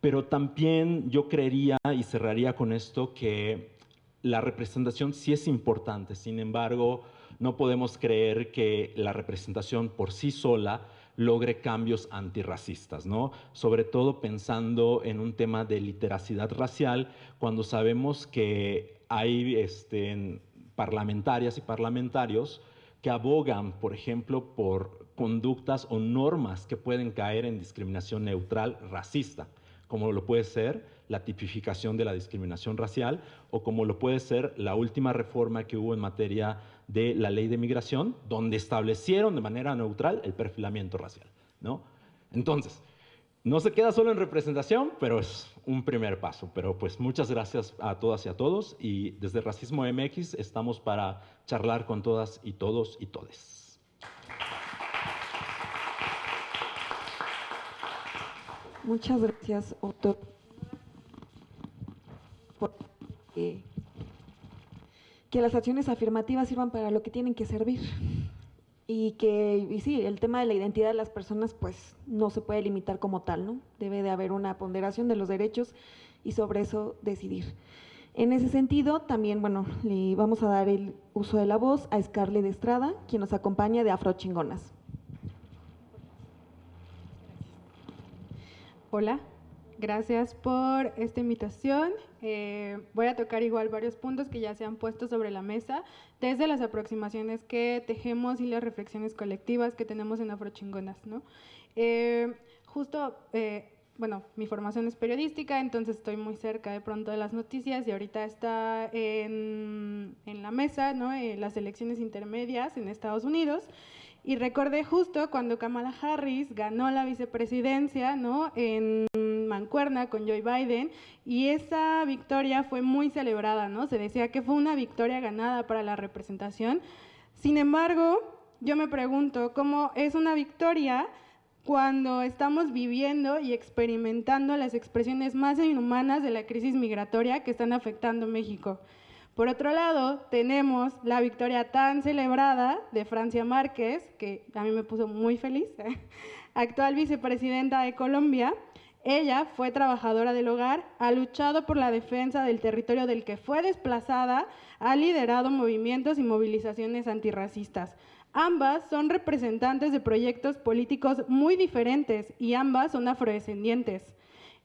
Speaker 6: pero también yo creería y cerraría con esto que la representación sí es importante, sin embargo, no podemos creer que la representación por sí sola logre cambios antirracistas, ¿no? Sobre todo pensando en un tema de literacidad racial, cuando sabemos que hay parlamentarias y parlamentarios que abogan, por ejemplo, por conductas o normas que pueden caer en discriminación neutral racista, como lo puede ser la tipificación de la discriminación racial o como lo puede ser la última reforma que hubo en materia de la ley de migración, donde establecieron de manera neutral el perfilamiento racial, ¿no? Entonces, no se queda solo en representación, pero es un primer paso. Pero pues muchas gracias a todas y a todos y desde Racismo MX estamos para charlar con todas y todos y todes.
Speaker 1: Muchas gracias, doctor, por que las acciones afirmativas sirvan para lo que tienen que servir. Y sí, el tema de la identidad de las personas pues no se puede limitar como tal, ¿no? Debe de haber una ponderación de los derechos y sobre eso decidir. En ese sentido, también, bueno, le vamos a dar el uso de la voz a Scarlett Estrada, quien nos acompaña de Afrochingonas.
Speaker 7: Hola, gracias por esta invitación. Voy a tocar igual varios puntos que ya se han puesto sobre la mesa, desde las aproximaciones que tejemos y las reflexiones colectivas que tenemos en Afrochingonas, ¿no? Bueno, mi formación es periodística, entonces estoy muy cerca de pronto de las noticias y ahorita está en la mesa, ¿no? Las elecciones intermedias en Estados Unidos. Y recordé justo cuando Kamala Harris ganó la vicepresidencia, ¿no? En mancuerna con Joe Biden, y esa victoria fue muy celebrada, ¿no? Se decía que fue una victoria ganada para la representación. Sin embargo, yo me pregunto cómo es una victoria cuando estamos viviendo y experimentando las expresiones más inhumanas de la crisis migratoria que están afectando México. Por otro lado, tenemos la victoria tan celebrada de Francia Márquez, que a mí me puso muy feliz, actual vicepresidenta de Colombia. Ella fue trabajadora del hogar, ha luchado por la defensa del territorio del que fue desplazada, ha liderado movimientos y movilizaciones antirracistas. Ambas son representantes de proyectos políticos muy diferentes y ambas son afrodescendientes.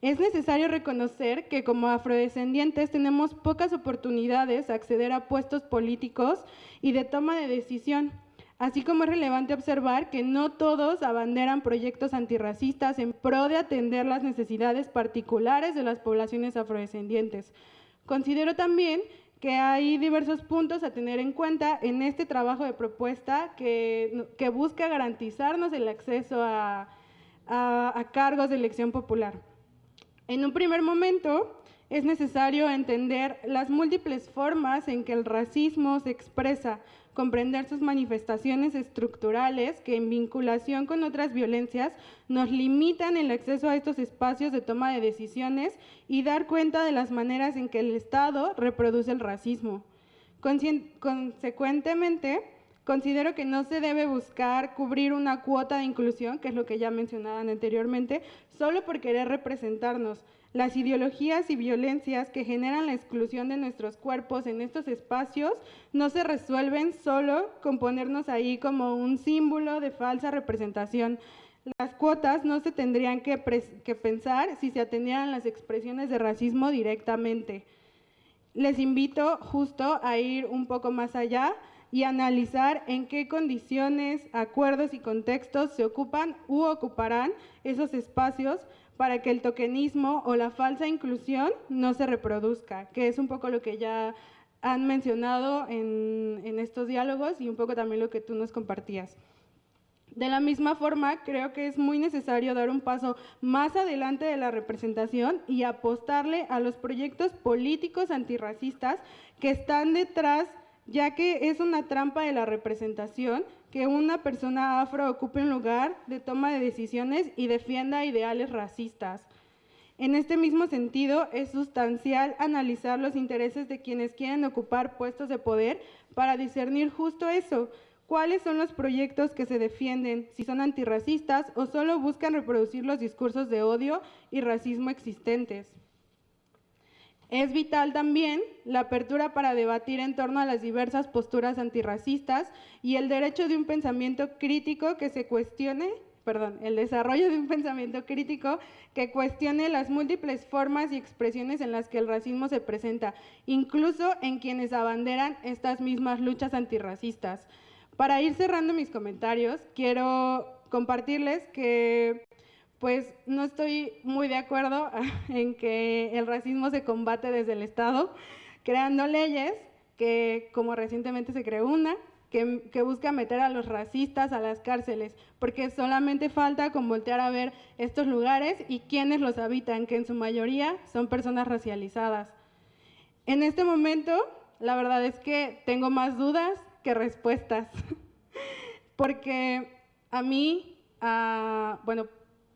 Speaker 7: Es necesario reconocer que como afrodescendientes tenemos pocas oportunidades de acceder a puestos políticos y de toma de decisión, así como es relevante observar que no todos abanderan proyectos antirracistas en pro de atender las necesidades particulares de las poblaciones afrodescendientes. Considero también que hay diversos puntos a tener en cuenta en este trabajo de propuesta que busca garantizarnos el acceso a cargos de elección popular. En un primer momento, es necesario entender las múltiples formas en que el racismo se expresa, comprender sus manifestaciones estructurales que en vinculación con otras violencias nos limitan el acceso a estos espacios de toma de decisiones y dar cuenta de las maneras en que el Estado reproduce el racismo. Consecuentemente, considero que no se debe buscar cubrir una cuota de inclusión, que es lo que ya mencionaban anteriormente, solo por querer representarnos. Las ideologías y violencias que generan la exclusión de nuestros cuerpos en estos espacios no se resuelven solo con ponernos ahí como un símbolo de falsa representación. Las cuotas no se tendrían que pensar si se atendieran las expresiones de racismo directamente. Les invito justo a ir un poco más allá y analizar en qué condiciones, acuerdos y contextos se ocupan u ocuparán esos espacios para que el tokenismo o la falsa inclusión no se reproduzca, que es un poco lo que ya han mencionado en estos diálogos y un poco también lo que tú nos compartías. De la misma forma, creo que es muy necesario dar un paso más adelante de la representación y apostarle a los proyectos políticos antirracistas que están detrás, ya que es una trampa de la representación que una persona afro ocupe un lugar de toma de decisiones y defienda ideales racistas. En este mismo sentido, es sustancial analizar los intereses de quienes quieren ocupar puestos de poder para discernir justo eso. ¿Cuáles son los proyectos que se defienden? Si son antirracistas o solo buscan reproducir los discursos de odio y racismo existentes. Es vital también la apertura para debatir en torno a las diversas posturas antirracistas y el derecho de un pensamiento crítico que se cuestione, el desarrollo de un pensamiento crítico que cuestione las múltiples formas y expresiones en las que el racismo se presenta, incluso en quienes abanderan estas mismas luchas antirracistas. Para ir cerrando mis comentarios, quiero compartirles que pues no estoy muy de acuerdo en que el racismo se combate desde el Estado, creando leyes que, como recientemente se creó una, que busca meter a los racistas a las cárceles, porque solamente falta con voltear a ver estos lugares y quienes los habitan, que en su mayoría son personas racializadas. En este momento, la verdad es que tengo más dudas que respuestas, porque a mí,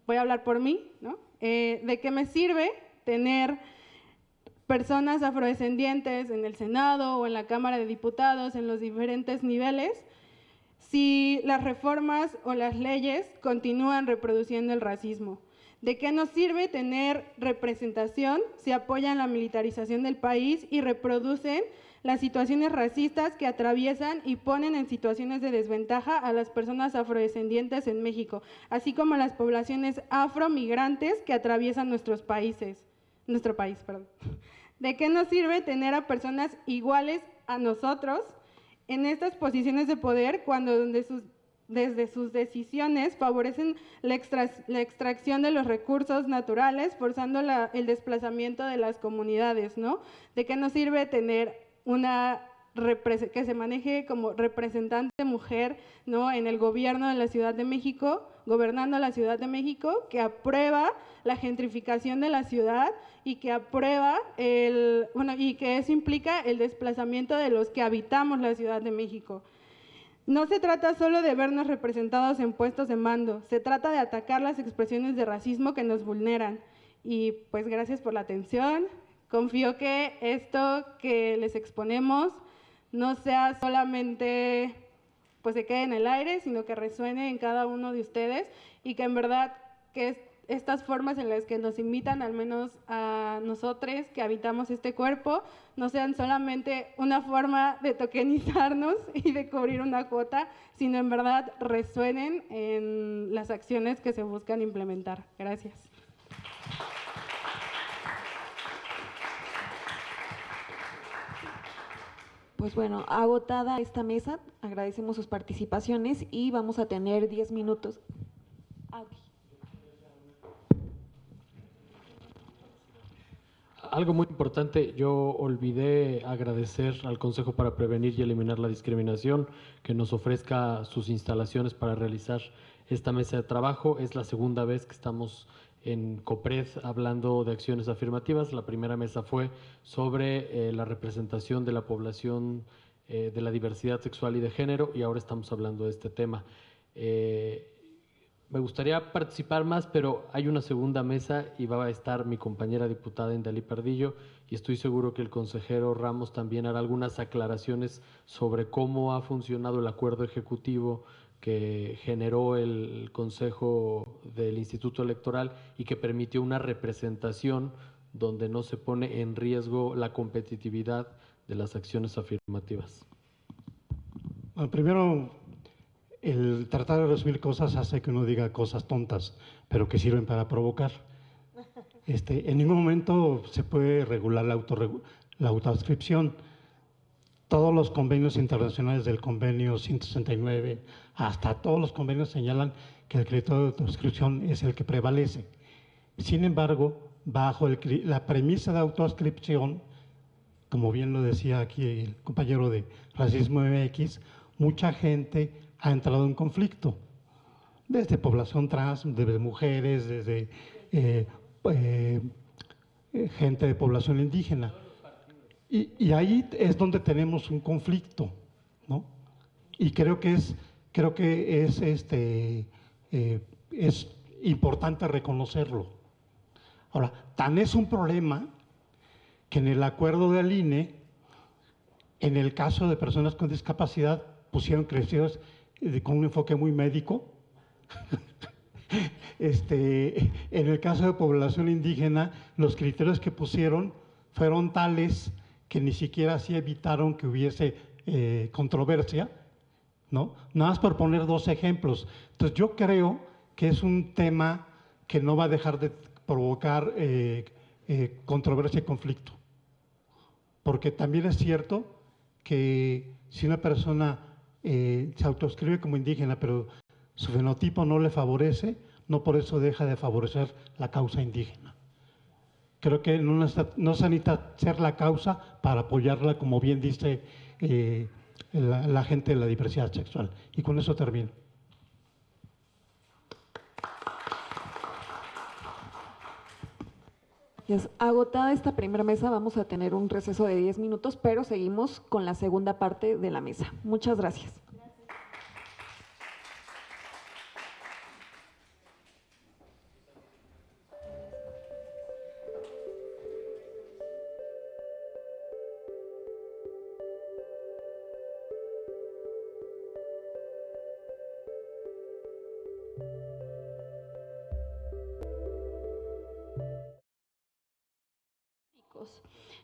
Speaker 7: voy a hablar por mí, ¿no? ¿De qué me sirve tener personas afrodescendientes en el Senado o en la Cámara de Diputados, en los diferentes niveles, si las reformas o las leyes continúan reproduciendo el racismo? ¿De qué nos sirve tener representación si apoyan la militarización del país y reproducen las situaciones racistas que atraviesan y ponen en situaciones de desventaja a las personas afrodescendientes en México, así como a las poblaciones afromigrantes que atraviesan nuestro país? ¿De qué nos sirve tener a personas iguales a nosotros en estas posiciones de poder cuando desde sus decisiones favorecen la extracción de los recursos naturales, forzando el desplazamiento de las comunidades, ¿no? ¿De qué nos sirve tener que se maneje como representante mujer, ¿no?, en el gobierno de la Ciudad de México, gobernando la Ciudad de México, que aprueba la gentrificación de la ciudad y que aprueba y que eso implica el desplazamiento de los que habitamos la Ciudad de México? No se trata solo de vernos representados en puestos de mando, se trata de atacar las expresiones de racismo que nos vulneran. Y pues gracias por la atención. Confío que esto que les exponemos no sea solamente, pues se quede en el aire, sino que resuene en cada uno de ustedes y que en verdad que estas formas en las que nos invitan, al menos a nosotros que habitamos este cuerpo, no sean solamente una forma de tokenizarnos y de cubrir una cuota, sino en verdad resuenen en las acciones que se buscan implementar. Gracias.
Speaker 1: Pues bueno, agotada esta mesa, agradecemos sus participaciones y vamos a tener 10 minutos.
Speaker 2: Algo muy importante, yo olvidé agradecer al Consejo para Prevenir y Eliminar la Discriminación que nos ofrezca sus instalaciones para realizar esta mesa de trabajo. Es la segunda vez que estamos en COPRED hablando de acciones afirmativas. La primera mesa fue sobre la representación de la población de la diversidad sexual y de género, y ahora estamos hablando de este tema. Me gustaría participar más, pero hay una segunda mesa y va a estar mi compañera diputada Indalí Pardillo, y estoy seguro que el consejero Ramos también hará algunas aclaraciones sobre cómo ha funcionado el acuerdo ejecutivo que generó el Consejo del Instituto Electoral y que permitió una representación donde no se pone en riesgo la competitividad de las acciones afirmativas.
Speaker 4: Bueno, primero, el tratar de resumir cosas hace que uno diga cosas tontas, pero que sirven para provocar. En ningún momento se puede regular la autoadscripción. Todos los convenios internacionales del convenio 169, hasta todos los convenios señalan que el criterio de autoadscripción es el que prevalece. Sin embargo, bajo la premisa de autoadscripción, como bien lo decía aquí el compañero de Racismo MX, mucha gente ha entrado en conflicto, desde población trans, desde mujeres, desde gente de población indígena. Y ahí es donde tenemos un conflicto, ¿no? Y creo que es importante reconocerlo. Ahora, tan es un problema que en el acuerdo del INE, en el caso de personas con discapacidad, pusieron criterios con un enfoque muy médico. En el caso de población indígena, los criterios que pusieron fueron tales que ni siquiera así evitaron que hubiese controversia, ¿no? Nada más por poner dos ejemplos. Entonces yo creo que es un tema que no va a dejar de provocar controversia y conflicto. Porque también es cierto que si una persona se autoescribe como indígena, pero su fenotipo no le favorece, no por eso deja de favorecer la causa indígena. Creo que no se necesita ser la causa para apoyarla, como bien dice la gente de la diversidad sexual. Y con eso termino.
Speaker 1: Agotada esta primera mesa, vamos a tener un receso de 10 minutos, pero seguimos con la segunda parte de la mesa. Muchas gracias.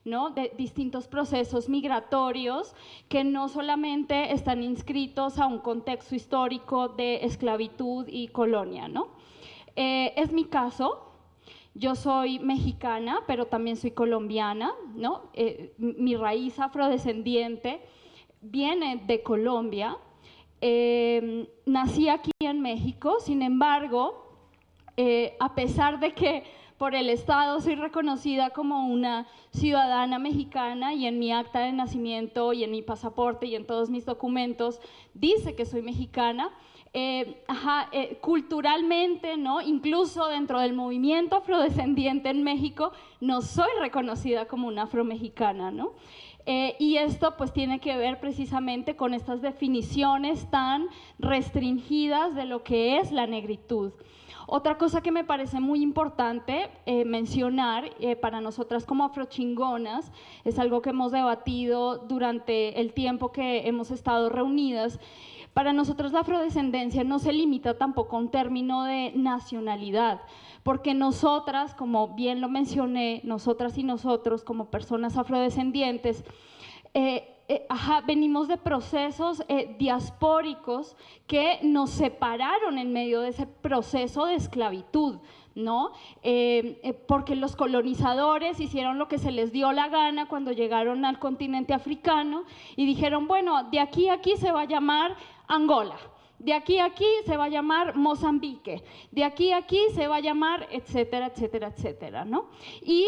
Speaker 8: ¿no? De distintos procesos migratorios que no solamente están inscritos a un contexto histórico de esclavitud y colonia, ¿no? Es mi caso. Yo soy mexicana, pero también soy colombiana, ¿no? Mi raíz afrodescendiente viene de Colombia. Nací aquí en México, sin embargo, a pesar de que por el Estado soy reconocida como una ciudadana mexicana y en mi acta de nacimiento y en mi pasaporte y en todos mis documentos dice que soy mexicana, culturalmente, ¿no? Incluso dentro del movimiento afrodescendiente en México, no soy reconocida como una afromexicana, ¿no? Y esto pues tiene que ver precisamente con estas definiciones tan restringidas de lo que es la negritud. Otra cosa que me parece muy importante mencionar para nosotras como afrochingonas, es algo que hemos debatido durante el tiempo que hemos estado reunidas. Para nosotros la afrodescendencia no se limita tampoco a un término de nacionalidad, porque nosotras, como bien lo mencioné, nosotras y nosotros como personas afrodescendientes, venimos de procesos diaspóricos que nos separaron en medio de ese proceso de esclavitud, ¿no? Porque los colonizadores hicieron lo que se les dio la gana cuando llegaron al continente africano y dijeron, bueno, de aquí a aquí se va a llamar Angola, de aquí a aquí se va a llamar Mozambique, de aquí a aquí se va a llamar, etcétera, etcétera, etcétera, ¿no? Y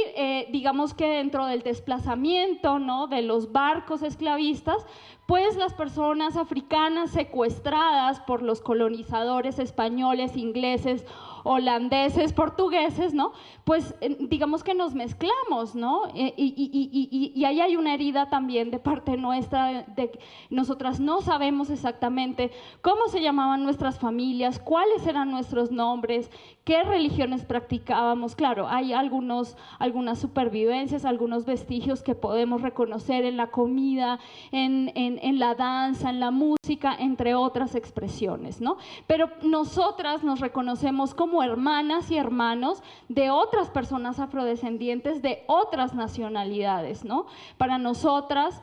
Speaker 8: digamos que dentro del desplazamiento, ¿no?, de los barcos esclavistas, pues las personas africanas secuestradas por los colonizadores españoles, ingleses, holandeses, portugueses, ¿no? Pues digamos que nos mezclamos, ¿no? Y ahí hay una herida también de parte nuestra, de nosotras no sabemos exactamente cómo se llamaban nuestras familias, cuáles eran nuestros nombres, qué religiones practicábamos. Claro, hay algunas supervivencias, algunos vestigios que podemos reconocer en la comida, en la danza, en la música, entre otras expresiones, ¿no? Pero nosotras nos reconocemos como hermanas y hermanos de otras personas afrodescendientes de otras nacionalidades, ¿no? Para nosotras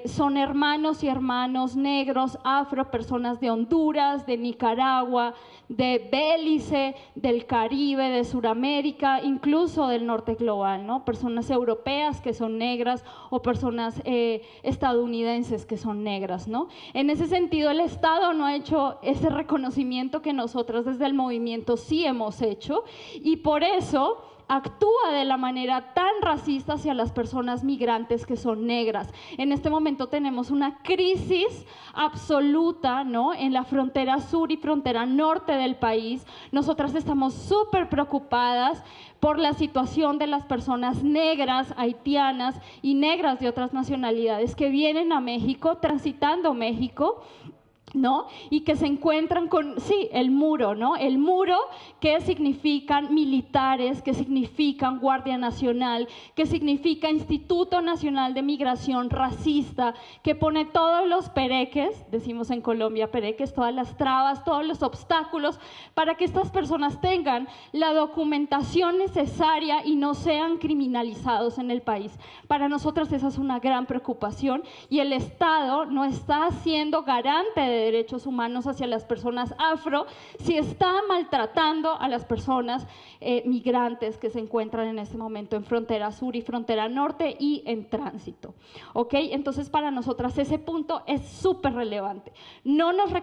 Speaker 8: son hermanos y hermanos negros, afro, personas de Honduras, de Nicaragua, de Belice, del Caribe, de Sudamérica, incluso del norte global, ¿no? Personas europeas que son negras o personas estadounidenses que son negras, ¿no? En ese sentido, el Estado no ha hecho ese reconocimiento que nosotros desde el movimiento sí hemos hecho, y por eso actúa de la manera tan racista hacia las personas migrantes que son negras. En este momento tenemos una crisis absoluta, ¿no?, en la frontera sur y frontera norte del país. Nosotras estamos súper preocupadas por la situación de las personas negras, haitianas y negras de otras nacionalidades que vienen a México, transitando México, ¿no? Y que se encuentran con, sí, el muro, ¿no? El muro que significan militares, que significan Guardia Nacional, que significa Instituto Nacional de Migración racista, que pone todos los pereques, decimos en Colombia pereques, todas las trabas, todos los obstáculos para que estas personas tengan la documentación necesaria y no sean criminalizados en el país. Para nosotros esa es una gran preocupación, y el Estado no está siendo garante de derechos humanos hacia las personas afro si está maltratando a las personas migrantes que se encuentran en este momento en frontera sur y frontera norte y en tránsito, ¿ok? Entonces para nosotras ese punto es súper relevante. No nos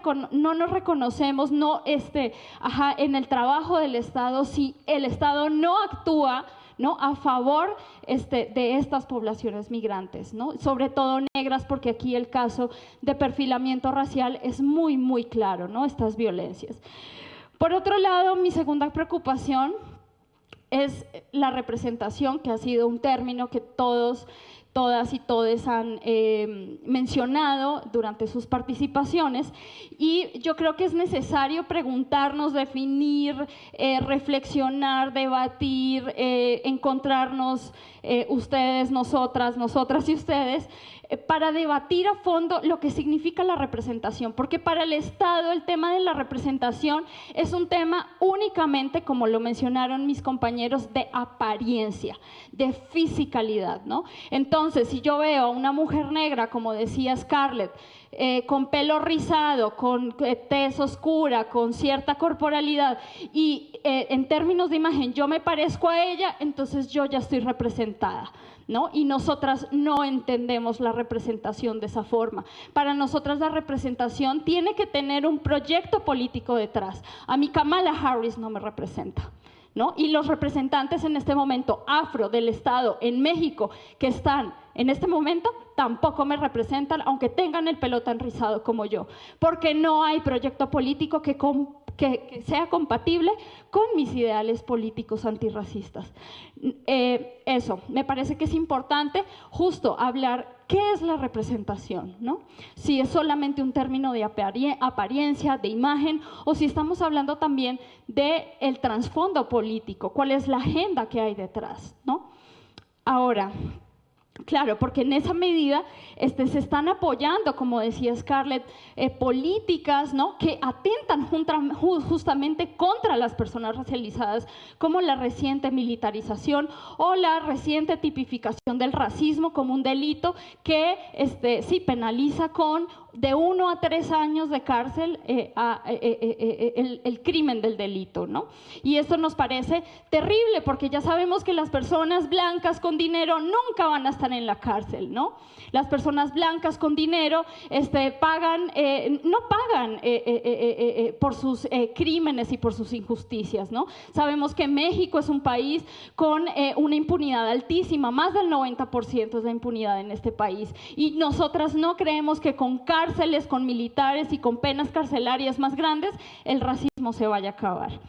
Speaker 8: reconocemos en el trabajo del Estado si el Estado no actúa, ¿no?, a favor de estas poblaciones migrantes, ¿no?, sobre todo negras, porque aquí el caso de perfilamiento racial es muy, muy claro, ¿no?, estas violencias. Por otro lado, mi segunda preocupación es la representación, que ha sido un término que todos todas y todes han mencionado durante sus participaciones. Y yo creo que es necesario preguntarnos, definir, reflexionar, debatir, encontrarnos ustedes, nosotras y ustedes, para debatir a fondo lo que significa la representación, porque para el Estado el tema de la representación es un tema únicamente, como lo mencionaron mis compañeros, de apariencia, de fisicalidad, ¿no? Entonces, si yo veo a una mujer negra, como decía Scarlett, con pelo rizado, con tez oscura, con cierta corporalidad y en términos de imagen yo me parezco a ella, entonces yo ya estoy representada, ¿no? Y nosotras no entendemos la representación de esa forma. Para nosotras la representación tiene que tener un proyecto político detrás. A mí Kamala Harris no me representa, ¿no? Y los representantes en este momento afro del Estado en México que están en este momento tampoco me representan, aunque tengan el pelo tan rizado como yo, porque no hay proyecto político que sea compatible con mis ideales políticos antirracistas. Eso, me parece que es importante justo hablar qué es la representación, ¿no? Si es solamente un término de apariencia, de imagen, o si estamos hablando también del trasfondo político, cuál es la agenda que hay detrás, ¿no? Ahora, claro, porque en esa medida se están apoyando, como decía Scarlett, políticas, ¿no?, que atentan justamente contra las personas racializadas, como la reciente militarización o la reciente tipificación del racismo como un delito que sí penaliza con de 1 a 3 años de cárcel el crimen del delito, ¿no? Y esto nos parece terrible porque ya sabemos que las personas blancas con dinero nunca van a estar en la cárcel, ¿no? Las personas blancas con dinero no pagan por sus crímenes y por sus injusticias, ¿no? Sabemos que México es un país con una impunidad altísima, más del 90% es la impunidad en este país, y nosotras no creemos que con cárceles, con militares y con penas carcelarias más grandes el racismo se vaya a acabar.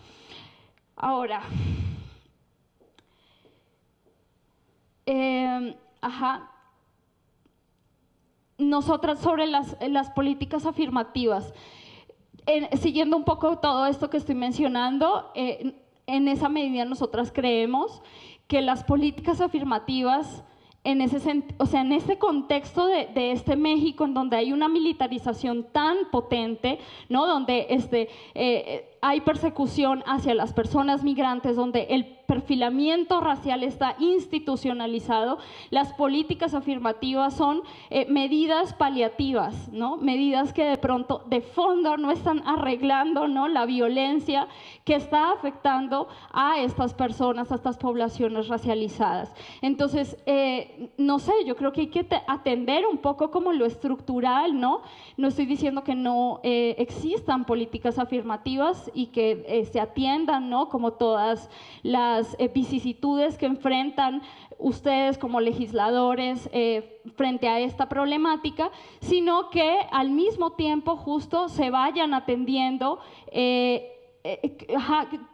Speaker 8: Ahora, nosotras sobre las políticas afirmativas, siguiendo un poco todo esto que estoy mencionando, en esa medida nosotras creemos que las políticas afirmativas en este contexto de este México en donde hay una militarización tan potente, ¿no?, donde hay persecución hacia las personas migrantes, donde el perfilamiento racial está institucionalizado, las políticas afirmativas son medidas paliativas, ¿no?, medidas que de pronto de fondo no están arreglando, ¿no?, la violencia que está afectando a estas personas, a estas poblaciones racializadas. Entonces, no sé, yo creo que hay que atender un poco como lo estructural, ¿no? No estoy diciendo que no existan políticas afirmativas y que se atiendan, ¿no?, como todas las vicisitudes que enfrentan ustedes como legisladores frente a esta problemática, sino que al mismo tiempo justo se vayan atendiendo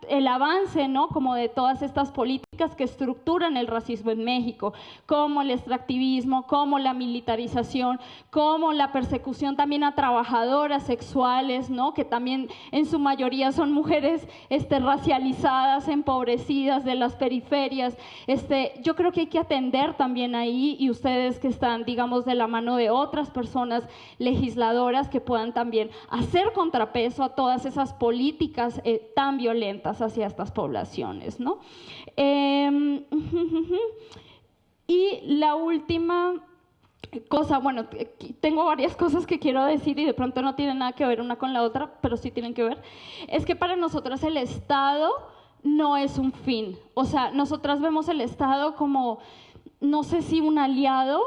Speaker 8: el avance, ¿no?, como de todas estas políticas que estructuran el racismo en México, como el extractivismo, como la militarización, como la persecución también a trabajadoras sexuales, ¿no?, que también en su mayoría son mujeres racializadas, empobrecidas de las periferias. Yo creo que hay que atender también ahí, y ustedes que están, digamos, de la mano de otras personas legisladoras que puedan también hacer contrapeso a todas esas políticas tan violentas hacia estas poblaciones, ¿no? Y la última cosa, bueno, tengo varias cosas que quiero decir y de pronto no tienen nada que ver una con la otra, pero sí tienen que ver, es que para nosotras el Estado no es un fin. O sea, nosotras vemos el Estado como, no sé si un aliado,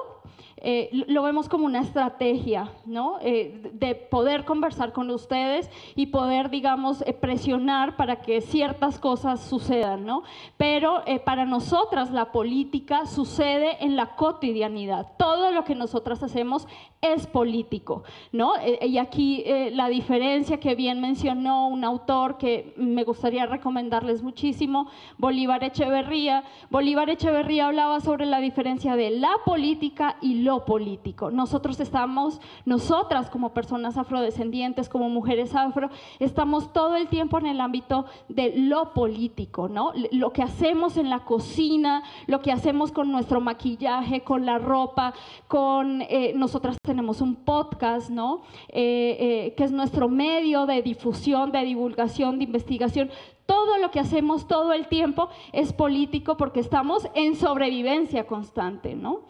Speaker 8: lo vemos como una estrategia, ¿no? De poder conversar con ustedes y poder, digamos, presionar para que ciertas cosas sucedan, ¿no? Pero para nosotras la política sucede en la cotidianidad. Todo lo que nosotras hacemos es político, ¿no? Y aquí la diferencia que bien mencionó un autor que me gustaría recomendarles muchísimo, Bolívar Echeverría. Bolívar Echeverría hablaba sobre la diferencia de la política y lo político. Nosotras como personas afrodescendientes, como mujeres afro, estamos todo el tiempo en el ámbito de lo político, ¿no? Lo que hacemos en la cocina, lo que hacemos con nuestro maquillaje, con la ropa, nosotras tenemos un podcast, ¿no? Que es nuestro medio de difusión, de divulgación, de investigación. Todo lo que hacemos todo el tiempo es político porque estamos en sobrevivencia constante, ¿no?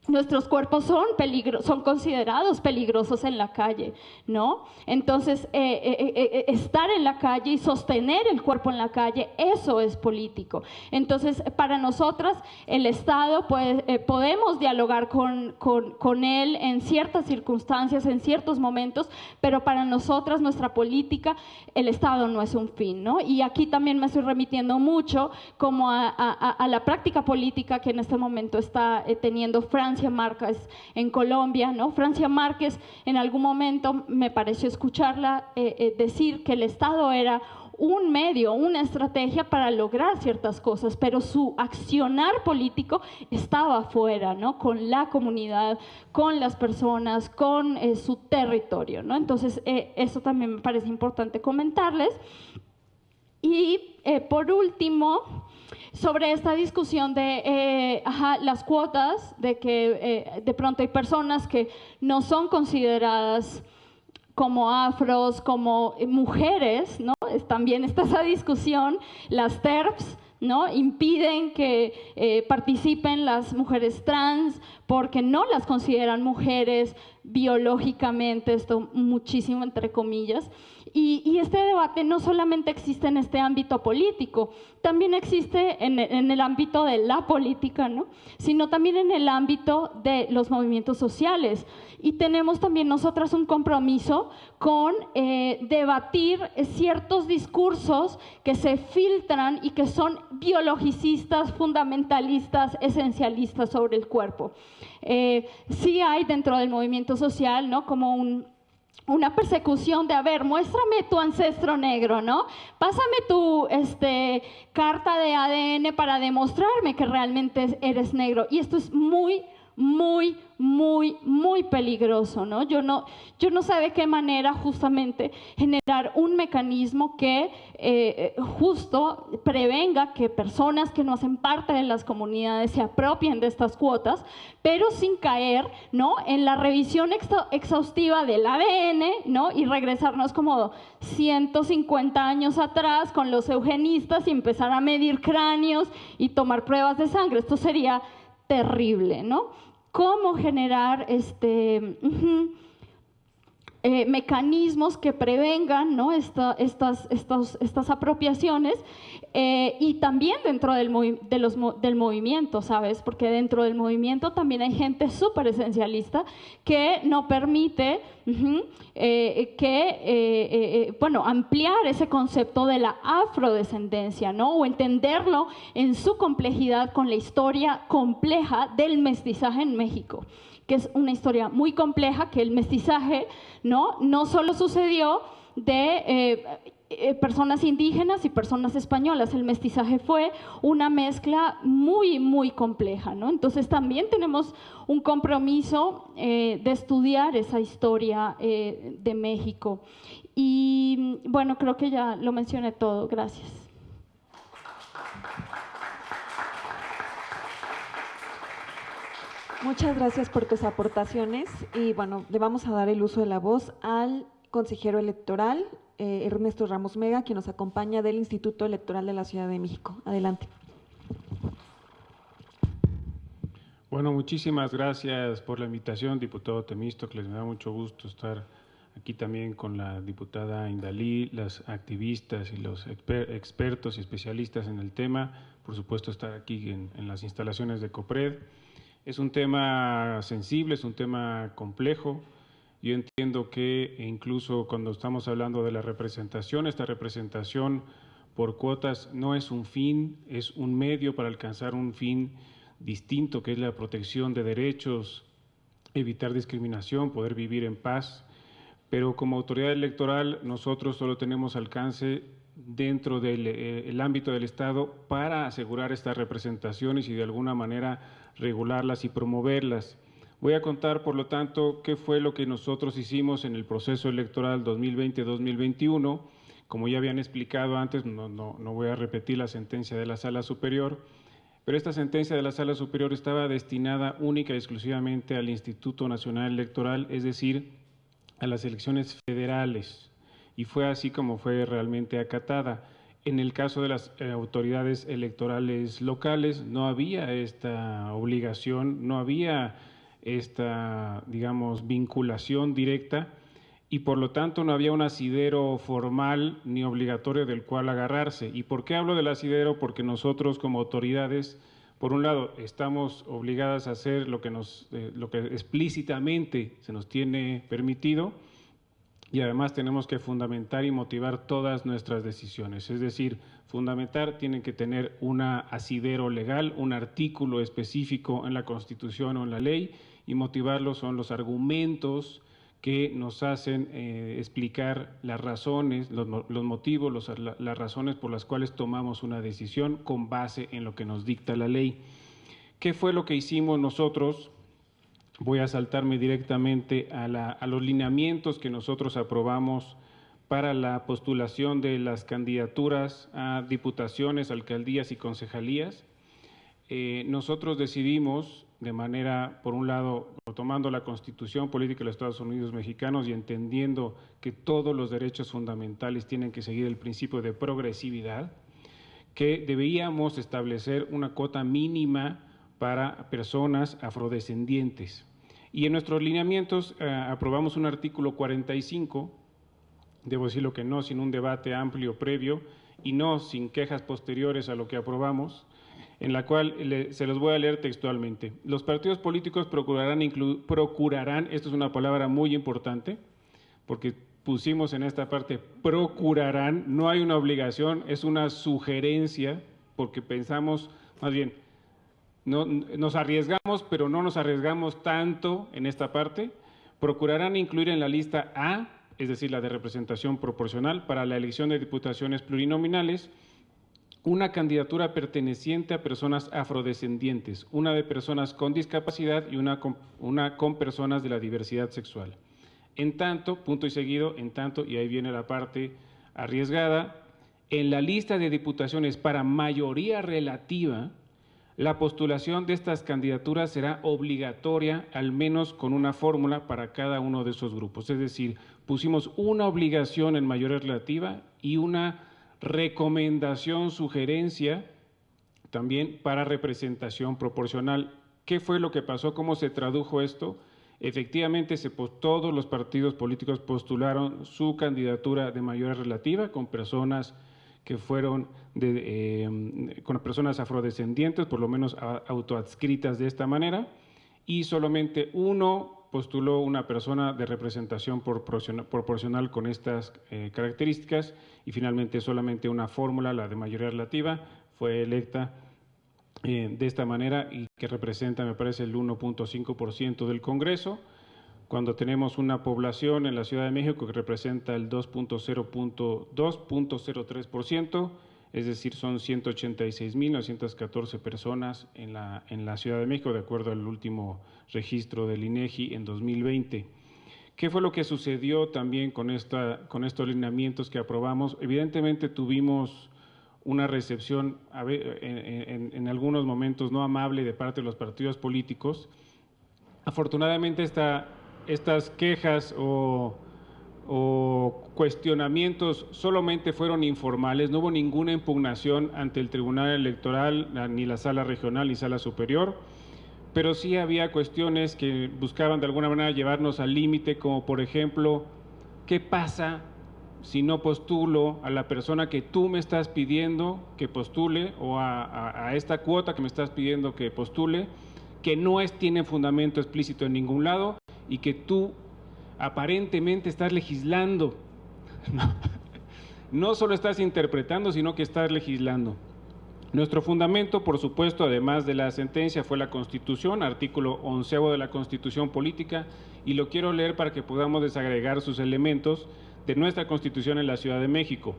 Speaker 8: Nuestros cuerpos son considerados peligrosos en la calle, ¿no? Entonces, estar en la calle y sostener el cuerpo en la calle, eso es político. Entonces, para nosotras, el Estado, podemos dialogar con él en ciertas circunstancias, en ciertos momentos, pero para nosotras, nuestra política, el Estado no es un fin, ¿no? Y aquí también me estoy remitiendo mucho como a la práctica política que en este momento está teniendo Francia Márquez en Colombia, ¿no? Francia Márquez en algún momento me pareció escucharla decir que el Estado era un medio, una estrategia para lograr ciertas cosas, pero su accionar político estaba afuera, ¿no? Con la comunidad, con las personas, con su territorio, ¿no? Entonces, eso también me parece importante comentarles. Y por último, sobre esta discusión de las cuotas, de que de pronto hay personas que no son consideradas como afros, como mujeres, ¿no? También está esa discusión, las TERFs, ¿no? Impiden que participen las mujeres trans porque no las consideran mujeres biológicamente, esto muchísimo entre comillas. Y este debate no solamente existe en este ámbito político, también existe en el ámbito de la política, ¿no? Sino también en el ámbito de los movimientos sociales. Y tenemos también nosotras un compromiso con debatir ciertos discursos que se filtran y que son biologicistas, fundamentalistas, esencialistas sobre el cuerpo. Sí hay dentro del movimiento social, ¿no? Como una persecución de, a ver, muéstrame tu ancestro negro, ¿no? Pásame tu carta de ADN para demostrarme que realmente eres negro. Y esto es muy, muy, muy, muy peligroso, ¿no? Yo no sé de qué manera justamente generar un mecanismo que justo prevenga que personas que no hacen parte de las comunidades se apropien de estas cuotas, pero sin caer, ¿no? En la revisión exhaustiva del ADN, ¿no? Y regresarnos como 150 años atrás con los eugenistas y empezar a medir cráneos y tomar pruebas de sangre. Esto sería terrible, ¿no? Cómo generar mecanismos que prevengan, ¿no? estas apropiaciones y también dentro del movimiento, ¿sabes? Porque dentro del movimiento también hay gente súper esencialista que no permite ampliar ese concepto de la afrodescendencia, ¿no? O entenderlo en su complejidad con la historia compleja del mestizaje en México, que es una historia muy compleja, que el mestizaje no solo sucedió de personas indígenas y personas españolas, el mestizaje fue una mezcla muy, muy compleja, ¿no? Entonces también tenemos un compromiso de estudiar esa historia de México. Y bueno, creo que ya lo mencioné todo. Gracias.
Speaker 1: Muchas gracias por tus aportaciones y bueno, le vamos a dar el uso de la voz al consejero electoral, Ernesto Ramos Mega, quien nos acompaña del Instituto Electoral de la Ciudad de México. Adelante.
Speaker 9: Bueno, muchísimas gracias por la invitación, diputado Temístocles. Me da mucho gusto estar aquí también con la diputada Indalí, las activistas y los expertos y especialistas en el tema. Por supuesto, estar aquí en las instalaciones de COPRED. Es un tema sensible, es un tema complejo. Yo entiendo que incluso cuando estamos hablando de la representación, esta representación por cuotas no es un fin, es un medio para alcanzar un fin distinto, que es la protección de derechos, evitar discriminación, poder vivir en paz. Pero como autoridad electoral nosotros solo tenemos alcance dentro del ámbito del Estado para asegurar estas representaciones y de alguna manera regularlas y promoverlas. Voy a contar, por lo tanto, qué fue lo que nosotros hicimos en el proceso electoral 2020-2021. Como ya habían explicado antes, no voy a repetir la sentencia de la Sala Superior, pero esta sentencia de la Sala Superior estaba destinada única y exclusivamente al Instituto Nacional Electoral, es decir, a las elecciones federales, y fue así como fue realmente acatada. En el caso de las autoridades electorales locales no había esta obligación, no había esta, digamos, vinculación directa, y por lo tanto no había un asidero formal ni obligatorio del cual agarrarse. ¿Y por qué hablo del asidero? Porque nosotros como autoridades, por un lado, estamos obligadas a hacer lo que explícitamente se nos tiene permitido, y además tenemos que fundamentar y motivar todas nuestras decisiones. Es decir, fundamentar, tienen que tener un asidero legal, un artículo específico en la Constitución o en la ley, y motivarlo son los argumentos que nos hacen explicar las razones, los motivos, las razones por las cuales tomamos una decisión con base en lo que nos dicta la ley. ¿Qué fue lo que hicimos nosotros? Voy a saltarme directamente a los lineamientos que nosotros aprobamos para la postulación de las candidaturas a diputaciones, alcaldías y concejalías. Nosotros decidimos de manera, por un lado, tomando la Constitución Política de los Estados Unidos Mexicanos y entendiendo que todos los derechos fundamentales tienen que seguir el principio de progresividad, que debíamos establecer una cuota mínima para personas afrodescendientes. Y en nuestros lineamientos aprobamos un artículo 45, debo decirlo que no sin un debate amplio previo y no sin quejas posteriores a lo que aprobamos, en la cual se los voy a leer textualmente. Los partidos políticos procurarán, esto es una palabra muy importante, porque pusimos en esta parte procurarán, no hay una obligación, es una sugerencia, porque pensamos, más bien, nos arriesgamos, pero no nos arriesgamos tanto en esta parte. Procurarán incluir en la lista A, es decir, la de representación proporcional, para la elección de diputaciones plurinominales, una candidatura perteneciente a personas afrodescendientes, una de personas con discapacidad y una con personas de la diversidad sexual. En tanto, punto y seguido, en tanto, y ahí viene la parte arriesgada, en la lista de diputaciones para mayoría relativa, la postulación de estas candidaturas será obligatoria, al menos con una fórmula para cada uno de esos grupos. Es decir, pusimos una obligación en mayoría relativa y una recomendación, sugerencia también para representación proporcional. ¿Qué fue lo que pasó? ¿Cómo se tradujo esto? Efectivamente, todos los partidos políticos postularon su candidatura de mayoría relativa con personas que fueron con personas afrodescendientes, por lo menos autoadscritas de esta manera, y solamente uno postuló una persona de representación proporcional con estas características, y finalmente solamente una fórmula, la de mayoría relativa, fue electa de esta manera y que representa, me parece, el 1.5% del Congreso, cuando tenemos una población en la Ciudad de México que representa el 2.03%, es decir, son 186.914 personas en la Ciudad de México, de acuerdo al último registro del INEGI en 2020. ¿Qué fue lo que sucedió también con estos lineamientos que aprobamos? Evidentemente tuvimos una recepción en algunos momentos no amable de parte de los partidos políticos. Afortunadamente estas quejas o cuestionamientos solamente fueron informales, no hubo ninguna impugnación ante el Tribunal Electoral, ni la Sala Regional ni Sala Superior, pero sí había cuestiones que buscaban de alguna manera llevarnos al límite, como por ejemplo, ¿qué pasa si no postulo a la persona que tú me estás pidiendo que postule o a esta cuota que me estás pidiendo que postule? que no tiene fundamento explícito en ningún lado y que tú aparentemente estás legislando. No solo estás interpretando, sino que estás legislando. Nuestro fundamento, por supuesto, además de la sentencia, fue la Constitución, artículo 11º de la Constitución Política, y lo quiero leer para que podamos desagregar sus elementos de nuestra Constitución en la Ciudad de México.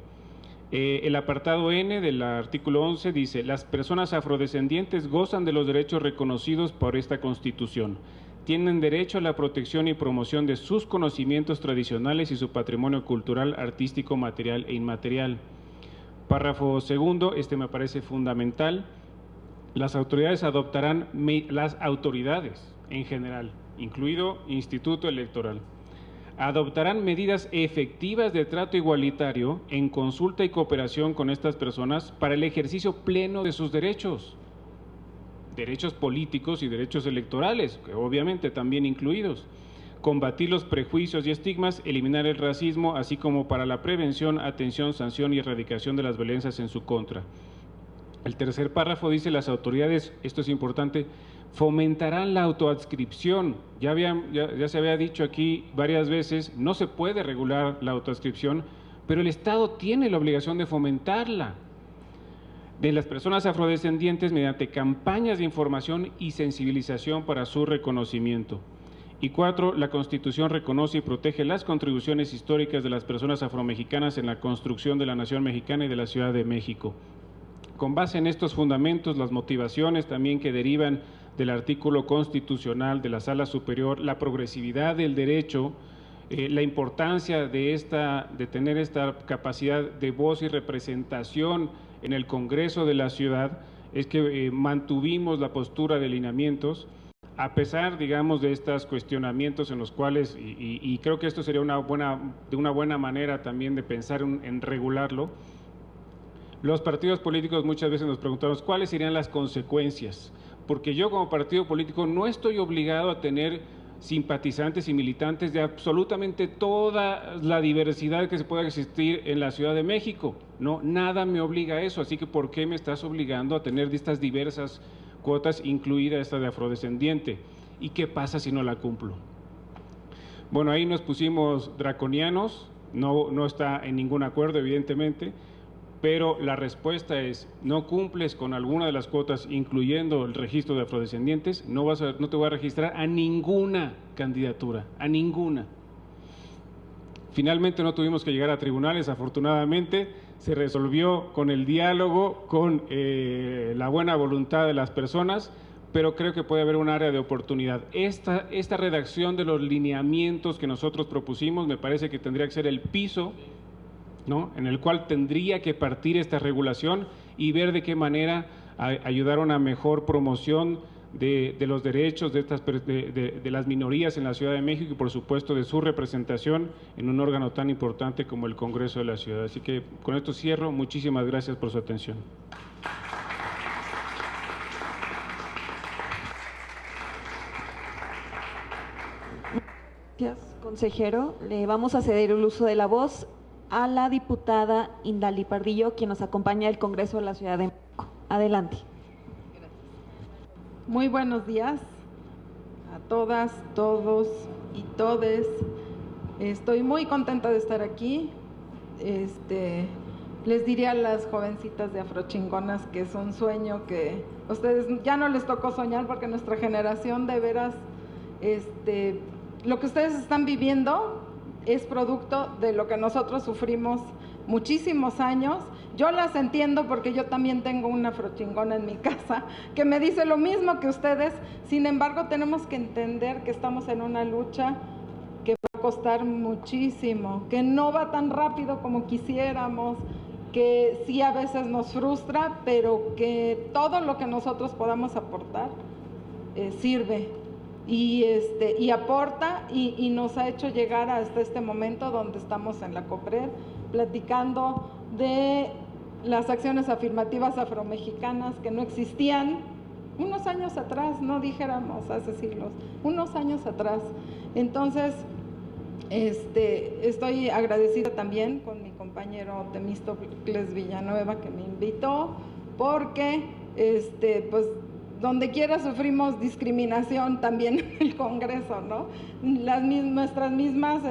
Speaker 9: El apartado N del artículo 11 dice: las personas afrodescendientes gozan de los derechos reconocidos por esta Constitución. Tienen derecho a la protección y promoción de sus conocimientos tradicionales y su patrimonio cultural, artístico, material e inmaterial. Párrafo segundo, me parece fundamental. Las autoridades adoptarán, las autoridades en general, incluido Instituto Electoral, adoptarán medidas efectivas de trato igualitario en consulta y cooperación con estas personas para el ejercicio pleno de sus derechos políticos y derechos electorales, que obviamente también incluidos, combatir los prejuicios y estigmas, eliminar el racismo, así como para la prevención, atención, sanción y erradicación de las violencias en su contra. El tercer párrafo dice: las autoridades, esto es importante, fomentarán la autoadscripción. Ya se había dicho aquí varias veces, no se puede regular la autoadscripción, pero el Estado tiene la obligación de fomentarla, de las personas afrodescendientes mediante campañas de información y sensibilización para su reconocimiento. Y 4, la Constitución reconoce y protege las contribuciones históricas de las personas afromexicanas en la construcción de la nación mexicana y de la Ciudad de México. Con base en estos fundamentos, las motivaciones también que derivan del artículo constitucional de la Sala Superior, la progresividad del derecho, la importancia de tener esta capacidad de voz y representación en el Congreso de la Ciudad, es que mantuvimos la postura de lineamientos, a pesar, digamos, de estos cuestionamientos en los cuales, y creo que esto sería una buena manera también de pensar en regularlo. Los partidos políticos muchas veces nos preguntamos cuáles serían las consecuencias, porque yo como partido político no estoy obligado a tener simpatizantes y militantes de absolutamente toda la diversidad que se pueda existir en la Ciudad de México. No, nada me obliga a eso, así que ¿por qué me estás obligando a tener de estas diversas cuotas, incluida esta de afrodescendiente? ¿Y qué pasa si no la cumplo? Bueno, ahí nos pusimos draconianos, no está en ningún acuerdo, evidentemente, pero la respuesta es: no cumples con alguna de las cuotas, incluyendo el registro de afrodescendientes, no te voy a registrar a ninguna candidatura, a ninguna. Finalmente no tuvimos que llegar a tribunales, afortunadamente se resolvió con el diálogo, con la buena voluntad de las personas, pero creo que puede haber un área de oportunidad. Esta redacción de los lineamientos que nosotros propusimos me parece que tendría que ser el piso, ¿no?, en el cual tendría que partir esta regulación y ver de qué manera ayudar a una mejor promoción de los derechos de las minorías en la Ciudad de México y por supuesto de su representación en un órgano tan importante como el Congreso de la Ciudad. Así que con esto cierro. Muchísimas gracias por su atención.
Speaker 1: Gracias, consejero. Le vamos a ceder el uso de la voz a la diputada Indali Pardillo, quien nos acompaña del Congreso de la Ciudad de México. Adelante.
Speaker 10: Muy buenos días a todas, todos y todes. Estoy muy contenta de estar aquí. Les diría a las jovencitas de Afrochingonas que es un sueño que ustedes ya no les tocó soñar, porque nuestra generación de veras, lo que ustedes están viviendo es producto de lo que nosotros sufrimos muchísimos años. Yo las entiendo porque yo también tengo una afrochingona en mi casa que me dice lo mismo que ustedes. Sin embargo, tenemos que entender que estamos en una lucha que va a costar muchísimo, que no va tan rápido como quisiéramos, que sí a veces nos frustra, pero que todo lo que nosotros podamos aportar sirve. Y aporta y nos ha hecho llegar hasta este momento donde estamos en la COPRED platicando de las acciones afirmativas afromexicanas que no existían unos años atrás, no dijéramos hace siglos, unos años atrás. Entonces, estoy agradecida también con mi compañero Temístocles Villanueva que me invitó, porque pues donde quiera sufrimos discriminación también en el Congreso, ¿no? Nuestras mismas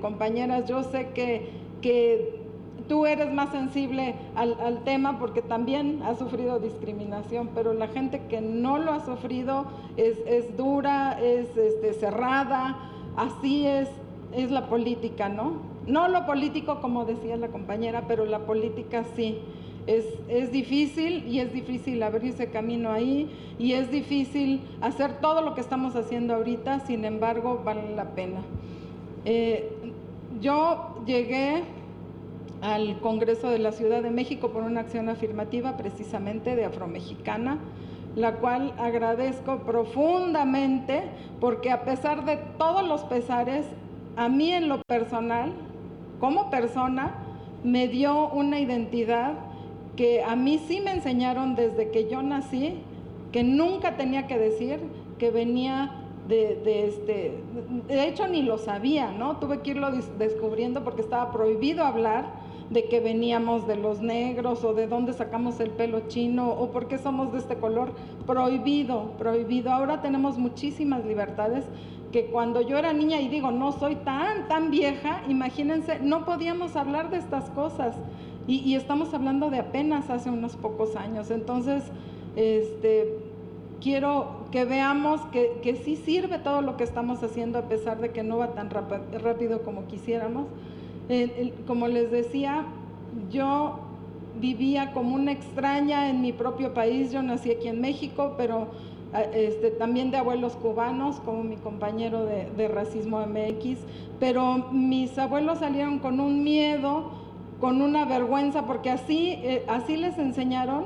Speaker 10: compañeras, yo sé que tú eres más sensible al tema porque también has sufrido discriminación, pero la gente que no lo ha sufrido es dura, es cerrada, así es la política, ¿no? No lo político, como decía la compañera, pero la política sí. Es difícil y es difícil abrirse camino ahí y es difícil hacer todo lo que estamos haciendo ahorita, sin embargo, vale la pena. Yo llegué al Congreso de la Ciudad de México por una acción afirmativa precisamente de Afromexicana, la cual agradezco profundamente porque a pesar de todos los pesares, a mí en lo personal, como persona, me dio una identidad que a mí sí me enseñaron desde que yo nací, que nunca tenía que decir que venía de hecho ni lo sabía, ¿no? Tuve que irlo descubriendo porque estaba prohibido hablar de que veníamos de los negros o de dónde sacamos el pelo chino o por qué somos de este color. Prohibido, prohibido. Ahora tenemos muchísimas libertades que cuando yo era niña, y digo, no soy tan vieja, imagínense, no podíamos hablar de estas cosas. Y estamos hablando de apenas hace unos pocos años. Entonces, quiero que veamos que sí sirve todo lo que estamos haciendo a pesar de que no va tan rápido como quisiéramos. Como les decía, yo vivía como una extraña en mi propio país. Yo nací aquí en México, pero también de abuelos cubanos, como mi compañero de Racismo MX, pero mis abuelos salieron con un miedo, con una vergüenza, porque así les enseñaron,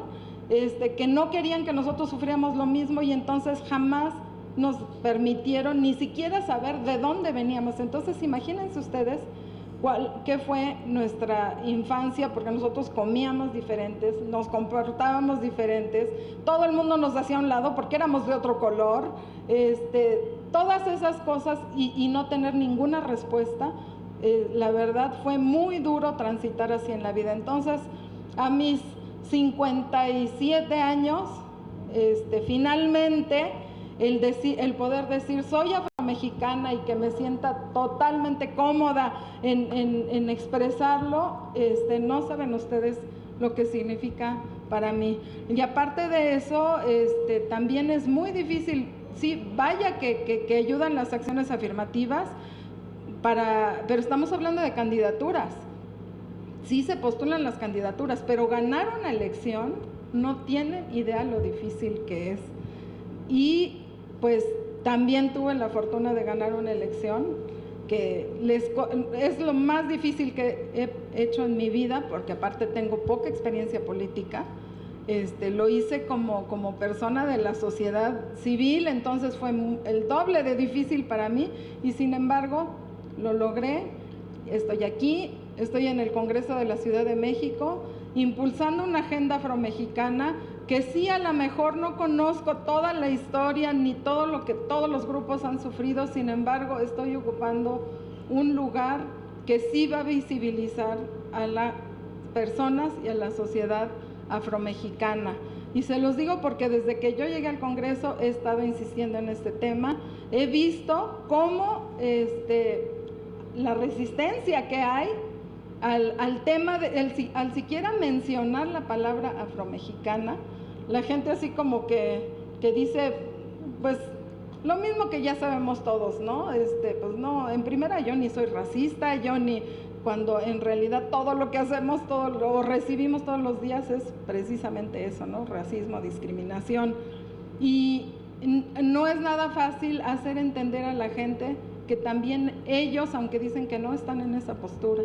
Speaker 10: que no querían que nosotros sufriéramos lo mismo y entonces jamás nos permitieron ni siquiera saber de dónde veníamos. Entonces imagínense ustedes qué fue nuestra infancia, porque nosotros comíamos diferentes, nos comportábamos diferentes, todo el mundo nos hacía a un lado porque éramos de otro color, todas esas cosas y no tener ninguna respuesta. La verdad fue muy duro transitar así en la vida. Entonces, a mis 57 años, finalmente el poder decir soy afromexicana y que me sienta totalmente cómoda en expresarlo, no saben ustedes lo que significa para mí. Y aparte de eso, también es muy difícil, sí, vaya que ayudan las acciones afirmativas, pero estamos hablando de candidaturas. Sí se postulan las candidaturas, pero ganar una elección no tienen idea lo difícil que es. Y pues también tuve la fortuna de ganar una elección que es lo más difícil que he hecho en mi vida, porque aparte tengo poca experiencia política. Lo hice como persona de la sociedad civil, entonces fue el doble de difícil para mí y sin embargo lo logré. Estoy aquí, estoy en el Congreso de la Ciudad de México, impulsando una agenda afromexicana que sí, a lo mejor no conozco toda la historia ni todo lo que todos los grupos han sufrido, sin embargo estoy ocupando un lugar que sí va a visibilizar a las personas y a la sociedad afromexicana. Y se los digo porque desde que yo llegué al Congreso he estado insistiendo en este tema, he visto cómo la resistencia que hay al tema, al siquiera mencionar la palabra afromexicana, la gente así como que dice, pues lo mismo que ya sabemos todos, ¿no? Pues no, en primera yo ni soy racista, yo ni, cuando en realidad todo lo que hacemos, todo lo recibimos todos los días es precisamente eso, ¿no? Racismo, discriminación. Y no es nada fácil hacer entender a la gente que también ellos, aunque dicen que no, están en esa postura.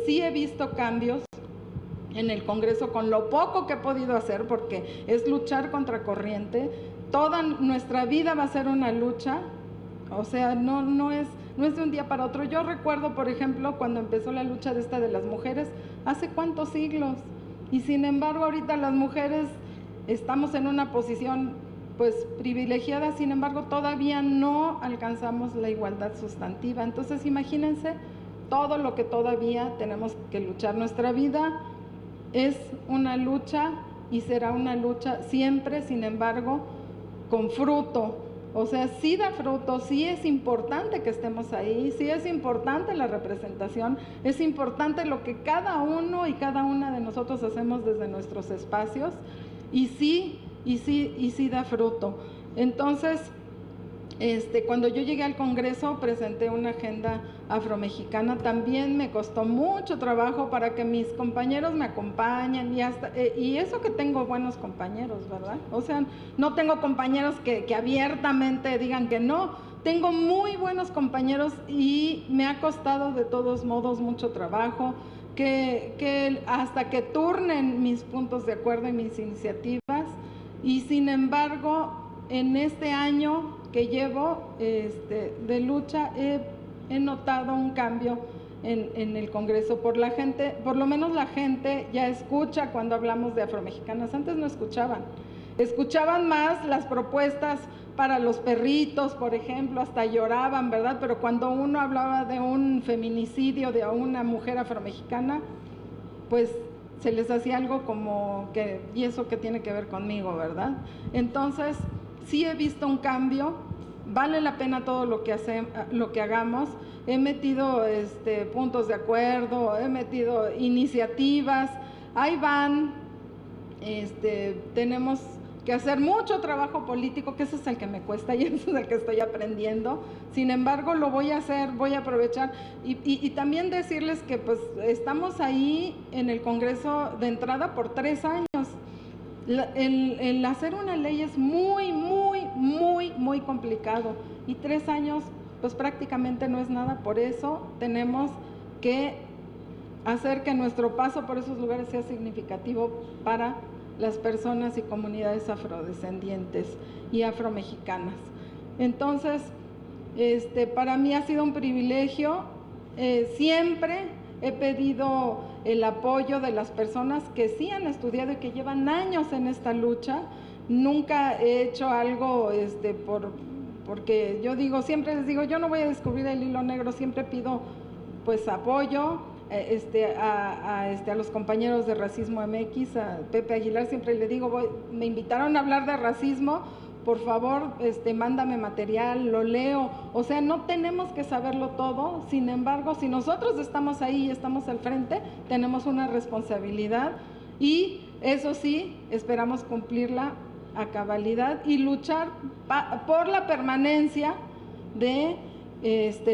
Speaker 10: Sí he visto cambios en el Congreso con lo poco que he podido hacer, porque es luchar contra corriente. Toda nuestra vida va a ser una lucha, o sea, no es de un día para otro. Yo recuerdo, por ejemplo, cuando empezó la lucha de las mujeres, hace cuántos siglos, y sin embargo ahorita las mujeres estamos en una posición pues privilegiada, sin embargo todavía no alcanzamos la igualdad sustantiva. Entonces imagínense todo lo que todavía tenemos que luchar. Nuestra vida es una lucha y será una lucha siempre, sin embargo, con fruto. O sea, sí da fruto, sí es importante que estemos ahí, sí es importante la representación, es importante lo que cada uno y cada una de nosotros hacemos desde nuestros espacios, y sí da fruto. Entonces, cuando yo llegué al Congreso presenté una agenda afromexicana. También me costó mucho trabajo para que mis compañeros me acompañen y eso que tengo buenos compañeros, ¿verdad? O sea, no tengo compañeros que abiertamente digan que no. Tengo muy buenos compañeros y me ha costado de todos modos mucho trabajo que hasta que turnen mis puntos de acuerdo y mis iniciativas. Y sin embargo, en este año que llevo de lucha he notado un cambio en el Congreso. Por lo menos la gente ya escucha cuando hablamos de afromexicanas. Antes no escuchaban más las propuestas para los perritos, por ejemplo, hasta lloraban, ¿verdad? Pero cuando uno hablaba de un feminicidio de una mujer afromexicana, pues se les hacía algo como que, ¿y eso qué tiene que ver conmigo, verdad? Entonces, sí he visto un cambio, vale la pena todo lo que hagamos. He metido puntos de acuerdo, he metido iniciativas, ahí van, tenemos que hacer mucho trabajo político, que ese es el que me cuesta y ese es el que estoy aprendiendo. Sin embargo, lo voy a hacer, voy a aprovechar y también decirles que pues estamos ahí en el Congreso de entrada por 3 años. El hacer una ley es muy complicado y 3 años pues prácticamente no es nada. Por eso tenemos que hacer que nuestro paso por esos lugares sea significativo para las personas y comunidades afrodescendientes y afromexicanas. Entonces, para mí ha sido un privilegio. Siempre he pedido el apoyo de las personas que sí han estudiado y que llevan años en esta lucha. Nunca he hecho algo porque siempre les digo, yo no voy a descubrir el hilo negro, siempre pido pues apoyo. A los compañeros de Racismo MX, a Pepe Aguilar, siempre le digo, me invitaron a hablar de racismo, por favor, mándame material, lo leo. O sea, no tenemos que saberlo todo. Sin embargo, si nosotros estamos ahí y estamos al frente, tenemos una responsabilidad y eso sí, esperamos cumplirla a cabalidad y luchar por la permanencia de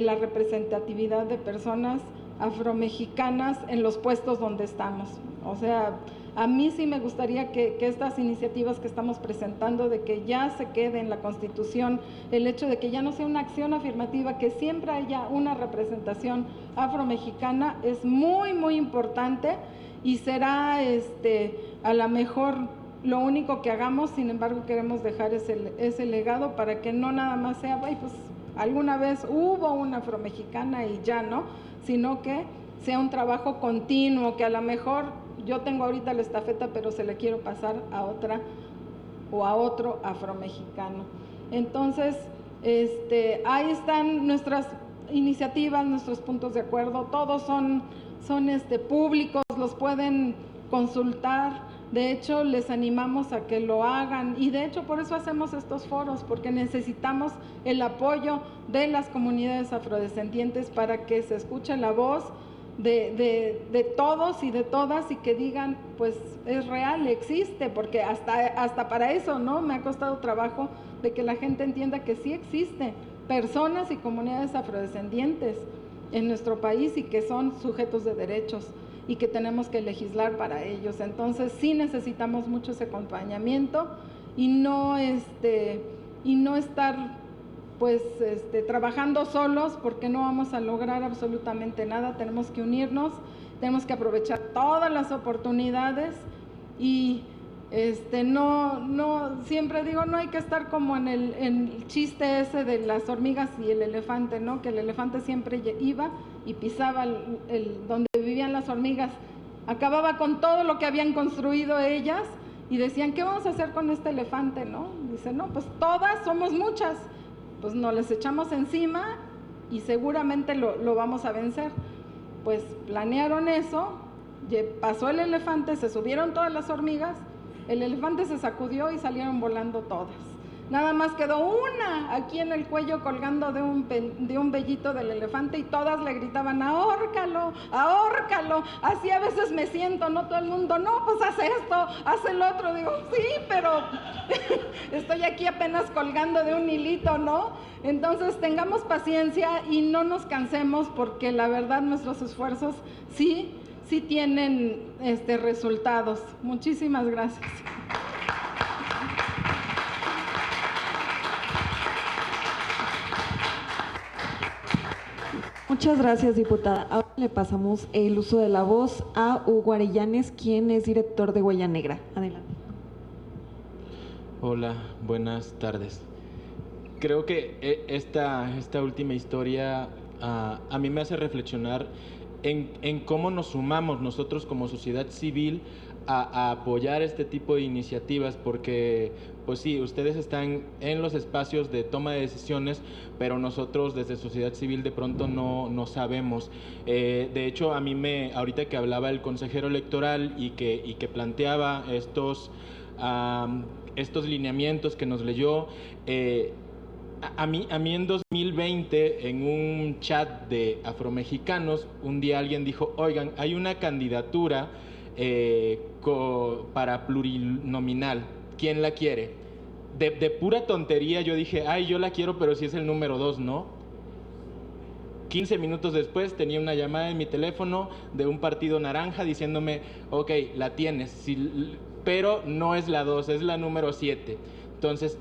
Speaker 10: la representatividad de personas afromexicanas en los puestos donde estamos. O sea, a mí sí me gustaría que estas iniciativas que estamos presentando, de que ya se quede en la Constitución el hecho de que ya no sea una acción afirmativa, que siempre haya una representación afromexicana, es muy importante y será a lo mejor lo único que hagamos. Sin embargo, queremos dejar ese legado para que no nada más sea, pues alguna vez hubo una afromexicana y ya no, sino que sea un trabajo continuo, que a lo mejor yo tengo ahorita la estafeta, pero se la quiero pasar a otra o a otro afromexicano. Entonces, ahí están nuestras iniciativas, nuestros puntos de acuerdo, todos son públicos, los pueden consultar. De hecho, les animamos a que lo hagan y de hecho por eso hacemos estos foros, porque necesitamos el apoyo de las comunidades afrodescendientes para que se escuche la voz de todos y de todas y que digan, pues es real, existe, porque hasta para eso, ¿no? Me ha costado trabajo de que la gente entienda que sí existen personas y comunidades afrodescendientes en nuestro país y que son sujetos de derechos y que tenemos que legislar para ellos. Entonces sí necesitamos mucho ese acompañamiento y no estar pues trabajando solos, porque no vamos a lograr absolutamente nada. Tenemos que unirnos, tenemos que aprovechar todas las oportunidades y siempre digo, no hay que estar como en el chiste ese de las hormigas y el elefante, ¿no? Que el elefante siempre iba y pisaba donde vivían las hormigas, acababa con todo lo que habían construido ellas y decían, ¿qué vamos a hacer con este elefante, no? Dice, no, pues todas somos muchas, pues nos les echamos encima y seguramente lo vamos a vencer. Pues planearon eso, pasó el elefante, se subieron todas las hormigas El elefante se sacudió y salieron volando todas. Nada más quedó una aquí en el cuello colgando de un vellito del elefante y todas le gritaban, ahórcalo, ahórcalo. Así a veces me siento, ¿no? Todo el mundo, no, pues haz esto, haz el otro. Digo, sí, pero estoy aquí apenas colgando de un hilito, ¿no? Entonces tengamos paciencia y no nos cansemos, porque la verdad nuestros esfuerzos sí tienen resultados. Muchísimas gracias.
Speaker 1: Muchas gracias, diputada. Ahora le pasamos el uso de la voz a Hugo Arellanes, quien es director de Huella Negra. Adelante.
Speaker 11: Hola, buenas tardes. Creo que esta última historia a mí me hace reflexionar en cómo nos sumamos nosotros como sociedad civil a apoyar este tipo de iniciativas, porque pues sí, ustedes están en los espacios de toma de decisiones, pero nosotros desde sociedad civil de pronto no sabemos. De hecho, a mí ahorita que hablaba el consejero electoral y que planteaba estos lineamientos que nos leyó, a mí en 2020, en un chat de afromexicanos, un día alguien dijo, oigan, hay una candidatura para plurinominal, ¿quién la quiere? De pura tontería yo dije, ay, yo la quiero, pero si es el número 2, ¿no? 15 minutos después tenía una llamada en mi teléfono de un partido naranja diciéndome, ok, la tienes, pero no es la 2, es la número 7. Entonces,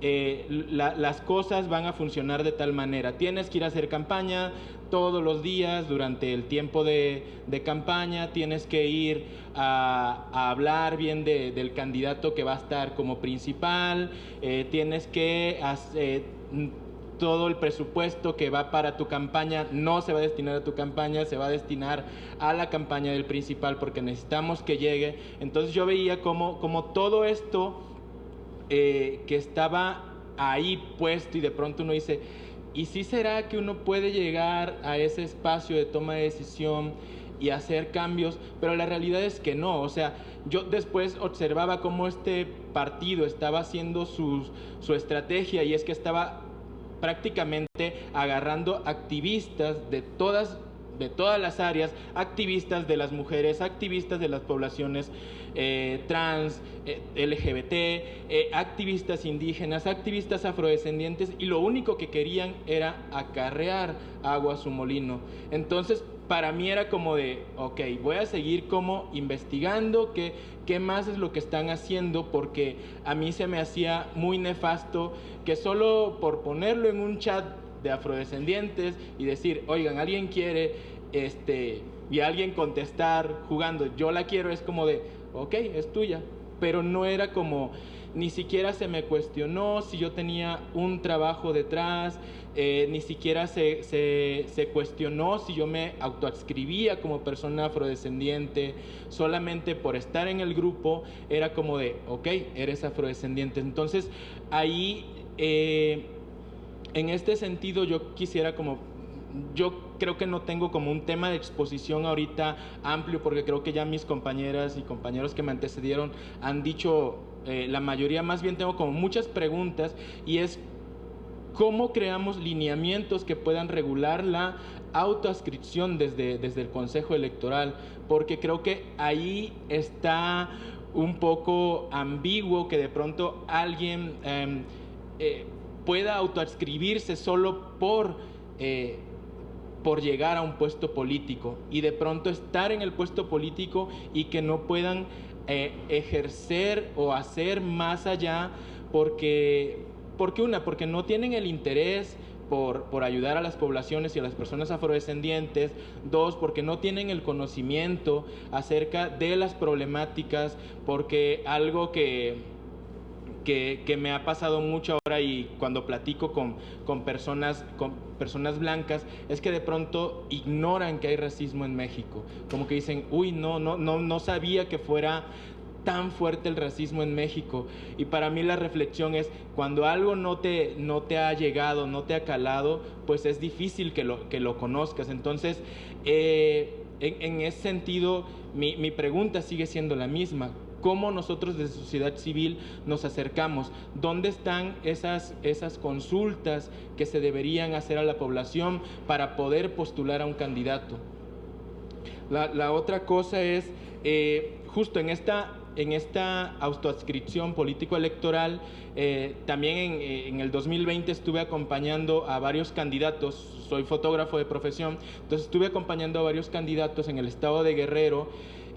Speaker 11: las cosas van a funcionar de tal manera, tienes que ir a hacer campaña todos los días durante el tiempo de campaña, tienes que ir a hablar bien del candidato que va a estar como principal, tienes que hacer todo el presupuesto que va para tu campaña no se va a destinar a tu campaña, se va a destinar a la campaña del principal porque necesitamos que llegue. Entonces yo veía como todo esto que estaba ahí puesto, y de pronto uno dice, ¿y sí será que uno puede llegar a ese espacio de toma de decisión y hacer cambios? Pero la realidad es que no. O sea, yo después observaba cómo este partido estaba haciendo su estrategia, y es que estaba prácticamente agarrando activistas de todas las áreas, activistas de las mujeres, activistas de las poblaciones trans, LGBT, activistas indígenas, activistas afrodescendientes, y lo único que querían era acarrear agua a su molino. Entonces, para mí era como de, ok, voy a seguir como investigando qué más es lo que están haciendo, porque a mí se me hacía muy nefasto que solo por ponerlo en un chat de afrodescendientes y decir, oigan, alguien quiere, y alguien contestar jugando, yo la quiero, es como de, ok, es tuya. Pero no era como, ni siquiera se me cuestionó si yo tenía un trabajo detrás, ni siquiera se cuestionó si yo me autoadscribía como persona afrodescendiente. Solamente por estar en el grupo era como de, ok, eres afrodescendiente. Entonces ahí, en este sentido, yo quisiera yo creo que no tengo como un tema de exposición ahorita amplio, porque creo que ya mis compañeras y compañeros que me antecedieron han dicho la mayoría. Más bien tengo como muchas preguntas, y es cómo creamos lineamientos que puedan regular la autoadscripción desde el Consejo Electoral, porque creo que ahí está un poco ambiguo que de pronto alguien pueda autoadscribirse solo por llegar a un puesto político, y de pronto estar en el puesto político y que no puedan ejercer o hacer más allá porque no tienen el interés por ayudar a las poblaciones y a las personas afrodescendientes. 2, porque no tienen el conocimiento acerca de las problemáticas, porque algo que me ha pasado mucho ahora, y cuando platico con personas blancas, es que de pronto ignoran que hay racismo en México, como que dicen, uy, no sabía que fuera tan fuerte el racismo en México. Y para mí la reflexión es, cuando algo no te ha llegado, no te ha calado, pues es difícil que lo conozcas. Entonces, en ese sentido, mi pregunta sigue siendo la misma. ¿Cómo nosotros desde sociedad civil nos acercamos? ¿Dónde están esas consultas que se deberían hacer a la población para poder postular a un candidato? La otra cosa es, justo en esta autoadscripción político-electoral, también en el 2020 estuve acompañando a varios candidatos, soy fotógrafo de profesión, entonces estuve acompañando a varios candidatos en el estado de Guerrero,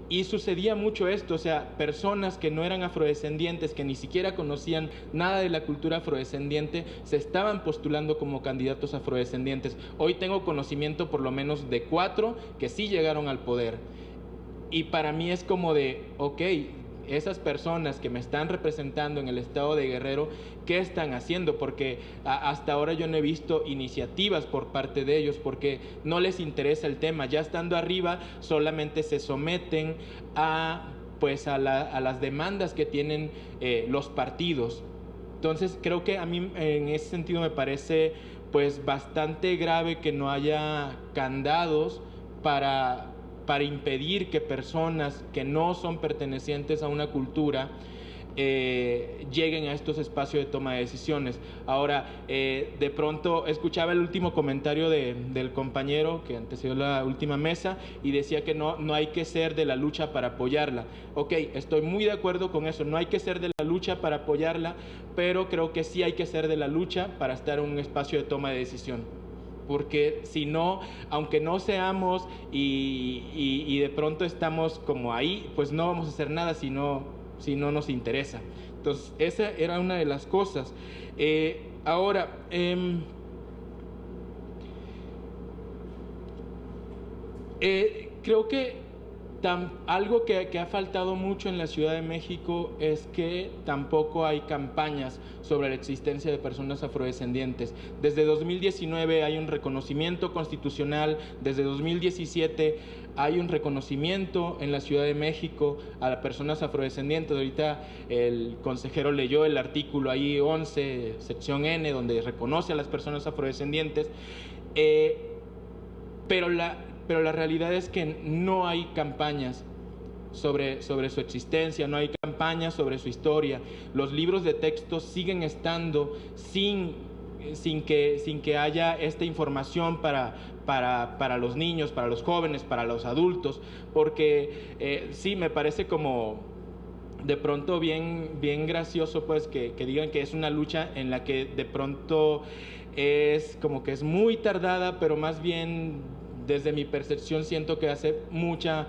Speaker 11: y sucedía mucho esto, o sea, personas que no eran afrodescendientes, que ni siquiera conocían nada de la cultura afrodescendiente, se estaban postulando como candidatos afrodescendientes. Hoy tengo conocimiento por lo menos de 4 que sí llegaron al poder. Y para mí es como de, ok, esas personas que me están representando en el estado de Guerrero, ¿qué están haciendo? Porque hasta ahora yo no he visto iniciativas por parte de ellos, porque no les interesa el tema. Ya estando arriba, solamente se someten a las demandas que tienen los partidos. Entonces, creo que a mí en ese sentido me parece pues bastante grave que no haya candados para impedir que personas que no son pertenecientes a una cultura lleguen a estos espacios de toma de decisiones. Ahora, de pronto escuchaba el último comentario del compañero que antecedió la última mesa y decía que no hay que ser de la lucha para apoyarla. Ok, estoy muy de acuerdo con eso, no hay que ser de la lucha para apoyarla, pero creo que sí hay que ser de la lucha para estar en un espacio de toma de decisión. Porque si no, aunque no seamos y de pronto estamos como ahí, pues no vamos a hacer nada si no nos interesa. Entonces, esa era una de las cosas. Ahora, creo que algo que ha faltado mucho en la Ciudad de México es que tampoco hay campañas sobre la existencia de personas afrodescendientes. Desde 2019 hay un reconocimiento constitucional, desde 2017 hay un reconocimiento en la Ciudad de México a las personas afrodescendientes. Ahorita el consejero leyó el artículo ahí 11, sección N, donde reconoce a las personas afrodescendientes, pero la realidad es que no hay campañas sobre su existencia, no hay campañas sobre su historia. Los libros de texto siguen estando sin que haya esta información para los niños, para los jóvenes, para los adultos, porque sí, me parece como de pronto bien gracioso pues que digan que es una lucha en la que de pronto es como que es muy tardada, pero más bien desde mi percepción siento que hace mucha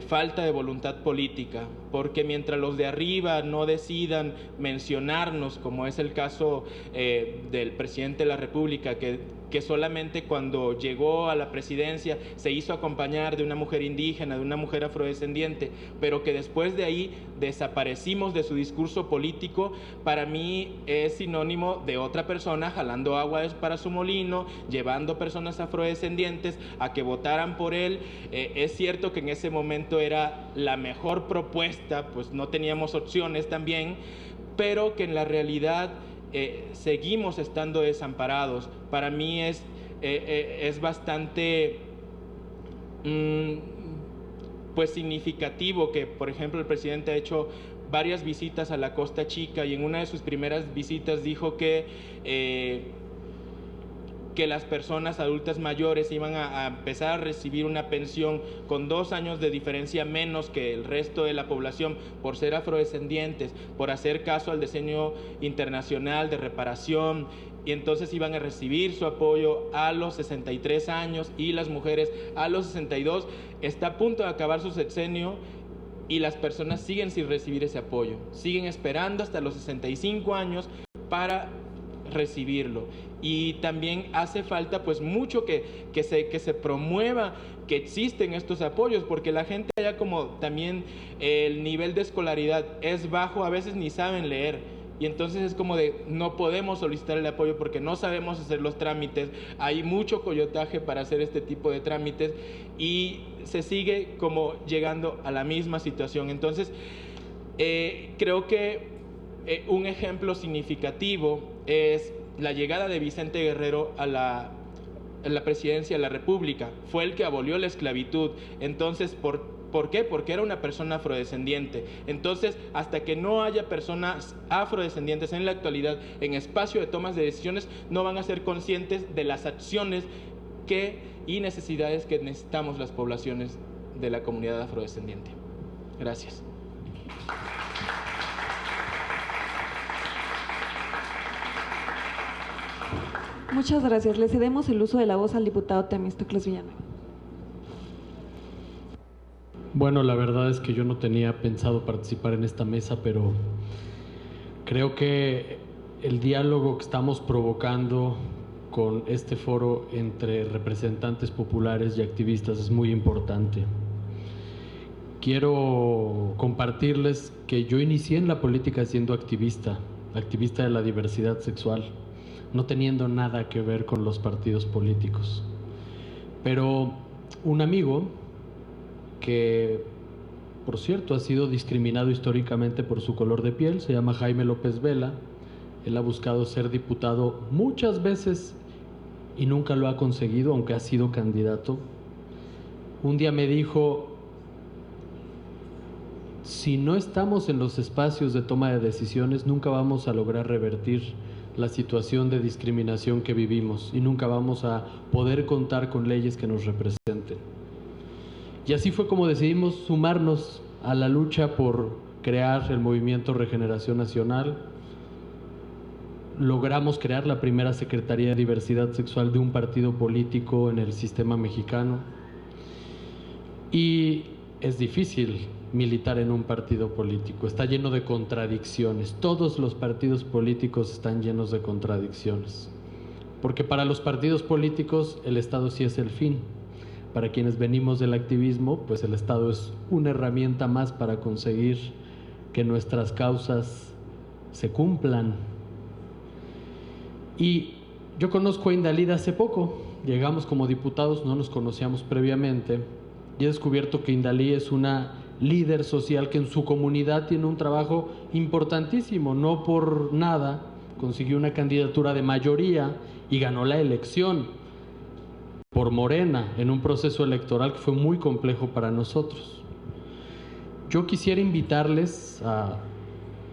Speaker 11: falta de voluntad política, porque mientras los de arriba no decidan mencionarnos, como es el caso del presidente de la República, que solamente cuando llegó a la presidencia se hizo acompañar de una mujer indígena, de una mujer afrodescendiente, pero que después de ahí desaparecimos de su discurso político, para mí es sinónimo de otra persona jalando agua para su molino, llevando personas afrodescendientes a que votaran por él. Es cierto que en ese momento era la mejor propuesta, pues no teníamos opciones también, pero que en la realidad seguimos estando desamparados. Para mí es bastante pues significativo que, por ejemplo, el presidente ha hecho varias visitas a la Costa Chica y en una de sus primeras visitas dijo que las personas adultas mayores iban a empezar a recibir una pensión con 2 años de diferencia menos que el resto de la población por ser afrodescendientes, por hacer caso al diseño internacional de reparación, y entonces iban a recibir su apoyo a los 63 años y las mujeres a los 62. Está a punto de acabar su sexenio y las personas siguen sin recibir ese apoyo, siguen esperando hasta los 65 años para recibirlo. Y también hace falta pues mucho que se promueva que existen estos apoyos, porque la gente allá, como también el nivel de escolaridad es bajo, a veces ni saben leer, y entonces es como de no podemos solicitar el apoyo porque no sabemos hacer los trámites, hay mucho coyotaje para hacer este tipo de trámites y se sigue como llegando a la misma situación. Entonces creo que un ejemplo significativo es la llegada de Vicente Guerrero a la presidencia de la República. Fue el que abolió la esclavitud. Entonces, por ¿Por qué? Porque era una persona afrodescendiente. Entonces, hasta que no haya personas afrodescendientes en la actualidad en espacio de tomas de decisiones, no van a ser conscientes de las acciones y necesidades que necesitamos las poblaciones de la comunidad afrodescendiente. Gracias.
Speaker 1: Muchas gracias. Le cedemos el uso de la voz al diputado Temístocles Villanueva.
Speaker 2: Bueno, la verdad es que yo no tenía pensado participar en esta mesa, pero creo que el diálogo que estamos provocando con este foro entre representantes populares y activistas es muy importante. Quiero compartirles que yo inicié en la política siendo activista de la diversidad sexual, no teniendo nada que ver con los partidos políticos. Pero un amigo que, por cierto, ha sido discriminado históricamente por su color de piel, se llama Jaime López Vela. Él ha buscado ser diputado muchas veces y nunca lo ha conseguido, aunque ha sido candidato. Un día me dijo: si no estamos en los espacios de toma de decisiones, nunca vamos a lograr revertir la situación de discriminación que vivimos y nunca vamos a poder contar con leyes que nos representen. Y así fue como decidimos sumarnos a la lucha por crear el Movimiento Regeneración Nacional. Logramos crear la primera Secretaría de Diversidad Sexual de un partido político en el sistema mexicano. Y es difícil militar en un partido político, está lleno de contradicciones. Todos los partidos políticos están llenos de contradicciones, porque para los partidos políticos el Estado sí es el fin. Para quienes venimos del activismo, pues el Estado es una herramienta más para conseguir que nuestras causas se cumplan. Y yo conozco a Indalí de hace poco, llegamos como diputados, no nos conocíamos previamente, y he descubierto que Indalí es una líder social que en su comunidad tiene un trabajo importantísimo. No por nada consiguió una candidatura de mayoría y ganó la elección por Morena en un proceso electoral que fue muy complejo para nosotros. Yo quisiera invitarles a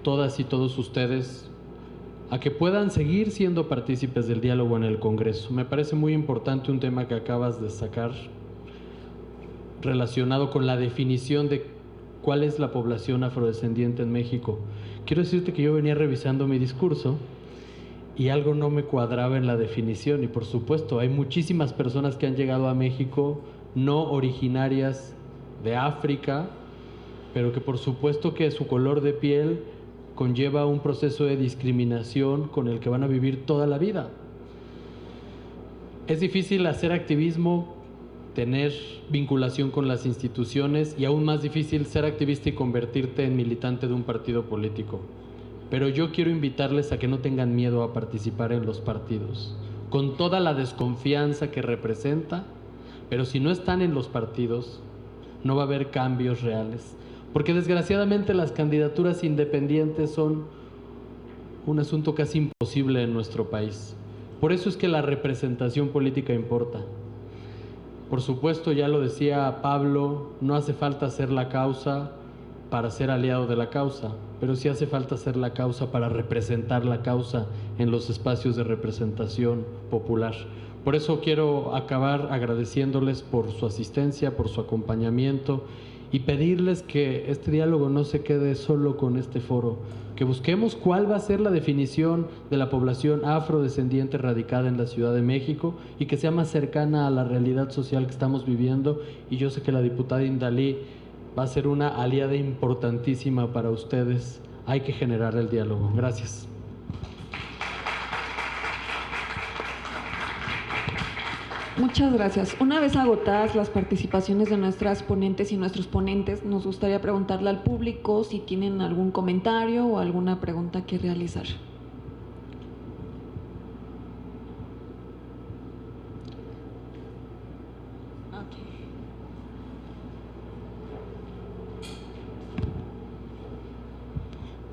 Speaker 2: todas y todos ustedes a que puedan seguir siendo partícipes del diálogo en el Congreso. Me parece muy importante un tema que acabas de sacar relacionado con la definición de cuál es la población afrodescendiente en México. Quiero decirte que yo venía revisando mi discurso y algo no me cuadraba en la definición, y por supuesto hay muchísimas personas que han llegado a México no originarias de África, pero que por supuesto que su color de piel conlleva un proceso de discriminación con el que van a vivir toda la vida. Es difícil hacer activismo, tener vinculación con las instituciones, y aún más difícil ser activista y convertirte en militante de un partido político. Pero yo quiero invitarles a que no tengan miedo a participar en los partidos, con toda la desconfianza que representa, pero si no están en los partidos, no va a haber cambios reales, porque desgraciadamente las candidaturas independientes son un asunto casi imposible en nuestro país. Por eso es que la representación política importa. Por supuesto, ya lo decía Pablo, no hace falta ser la causa para ser aliado de la causa, pero sí hace falta ser la causa para representar la causa en los espacios de representación popular. Por eso quiero acabar agradeciéndoles por su asistencia, por su acompañamiento, y pedirles que este diálogo no se quede solo con este foro, que busquemos cuál va a ser la definición de la población afrodescendiente radicada en la Ciudad de México y que sea más cercana a la realidad social que estamos viviendo. Y yo sé que la diputada Indalí va a ser una aliada importantísima para ustedes. Hay que generar el diálogo. Gracias.
Speaker 1: Muchas gracias. Una vez agotadas las participaciones de nuestras ponentes y nuestros ponentes, nos gustaría preguntarle al público si tienen algún comentario o alguna pregunta que realizar.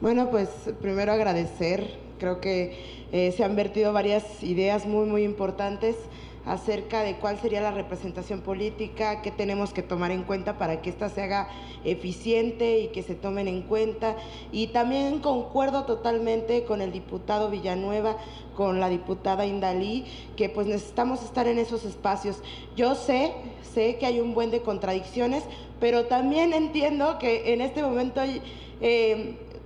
Speaker 3: Bueno, pues primero agradecer. Creo que se han vertido varias ideas muy, muy importantes. acerca de cuál sería la representación política, qué tenemos que tomar en cuenta para que ésta se haga eficiente y que se tomen en cuenta. Y también concuerdo totalmente con el diputado Villanueva, con la diputada Indalí, que pues necesitamos estar en esos espacios. Yo sé que hay un buen de contradicciones, pero también entiendo que en este momento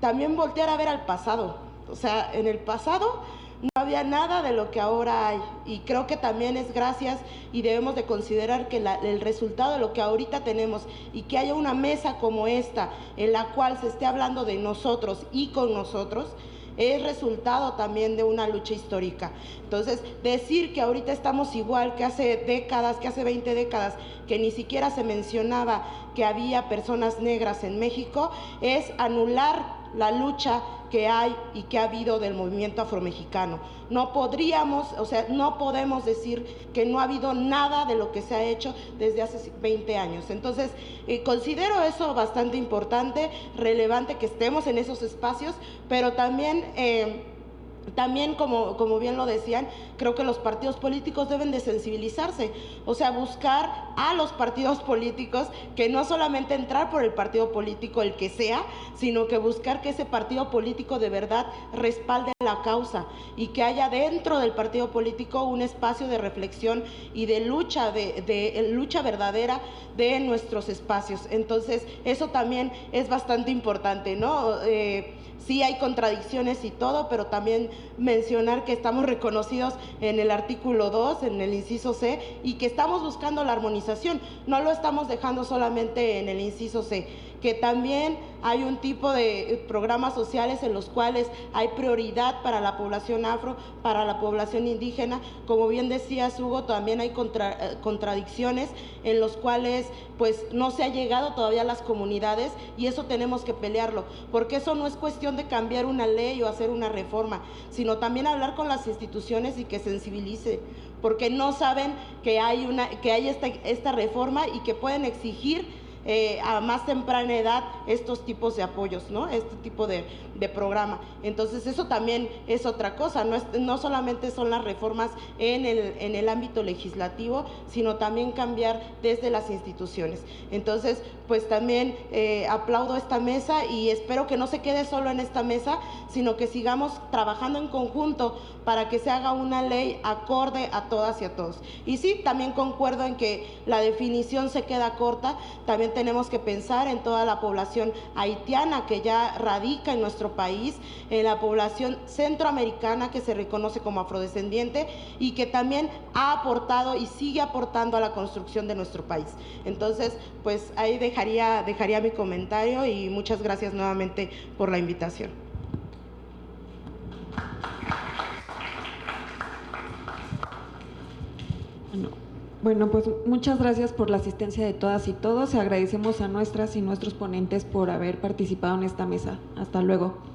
Speaker 3: también voltear a ver al pasado. O sea, en el pasado no había nada de lo que ahora hay, y creo que también es gracias y debemos de considerar que el resultado de lo que ahorita tenemos y que haya una mesa como esta en la cual se esté hablando de nosotros y con nosotros es resultado también de una lucha histórica. Entonces, decir que ahorita estamos igual que hace décadas, que hace 20 décadas, que ni siquiera se mencionaba que había personas negras en México, es anular la lucha que hay y que ha habido del movimiento afromexicano. No podríamos, o sea, no podemos decir que no ha habido nada de lo que se ha hecho desde hace 20 años. Entonces, considero eso bastante importante, relevante que estemos en esos espacios, pero también como bien lo decían, creo que los partidos políticos deben de sensibilizarse, o sea, buscar a los partidos políticos, que no solamente entrar por el partido político, el que sea, sino que buscar que ese partido político de verdad respalde la causa y que haya dentro del partido político un espacio de reflexión y de lucha, de lucha verdadera de nuestros espacios. Entonces, eso también es bastante importante, ¿no? Sí hay contradicciones y todo, pero también mencionar que estamos reconocidos en el artículo 2, en el inciso C, y que estamos buscando la armonización, no lo estamos dejando solamente en el inciso C, que también hay un tipo de programas sociales en los cuales hay prioridad para la población afro, para la población indígena. Como bien decías, Hugo, también hay contradicciones en los cuales pues no se ha llegado todavía a las comunidades, y eso tenemos que pelearlo, porque eso no es cuestión de cambiar una ley o hacer una reforma, sino también hablar con las instituciones y que sensibilice, porque no saben que hay esta reforma y que pueden exigir a más temprana edad estos tipos de apoyos, ¿no? Este tipo de programa. Entonces, eso también es otra cosa, no solamente son las reformas en el ámbito legislativo, sino también cambiar desde las instituciones. Entonces, pues también aplaudo esta mesa y espero que no se quede solo en esta mesa, sino que sigamos trabajando en conjunto para que se haga una ley acorde a todas y a todos. Y sí, también concuerdo en que la definición se queda corta. También tenemos que pensar en toda la población haitiana que ya radica en nuestro país, en la población centroamericana que se reconoce como afrodescendiente y que también ha aportado y sigue aportando a la construcción de nuestro país. Entonces, pues ahí dejaría mi comentario y muchas gracias nuevamente por la invitación.
Speaker 1: Bueno, pues muchas gracias por la asistencia de todas y todos. Agradecemos a nuestras y nuestros ponentes por haber participado en esta mesa. Hasta luego.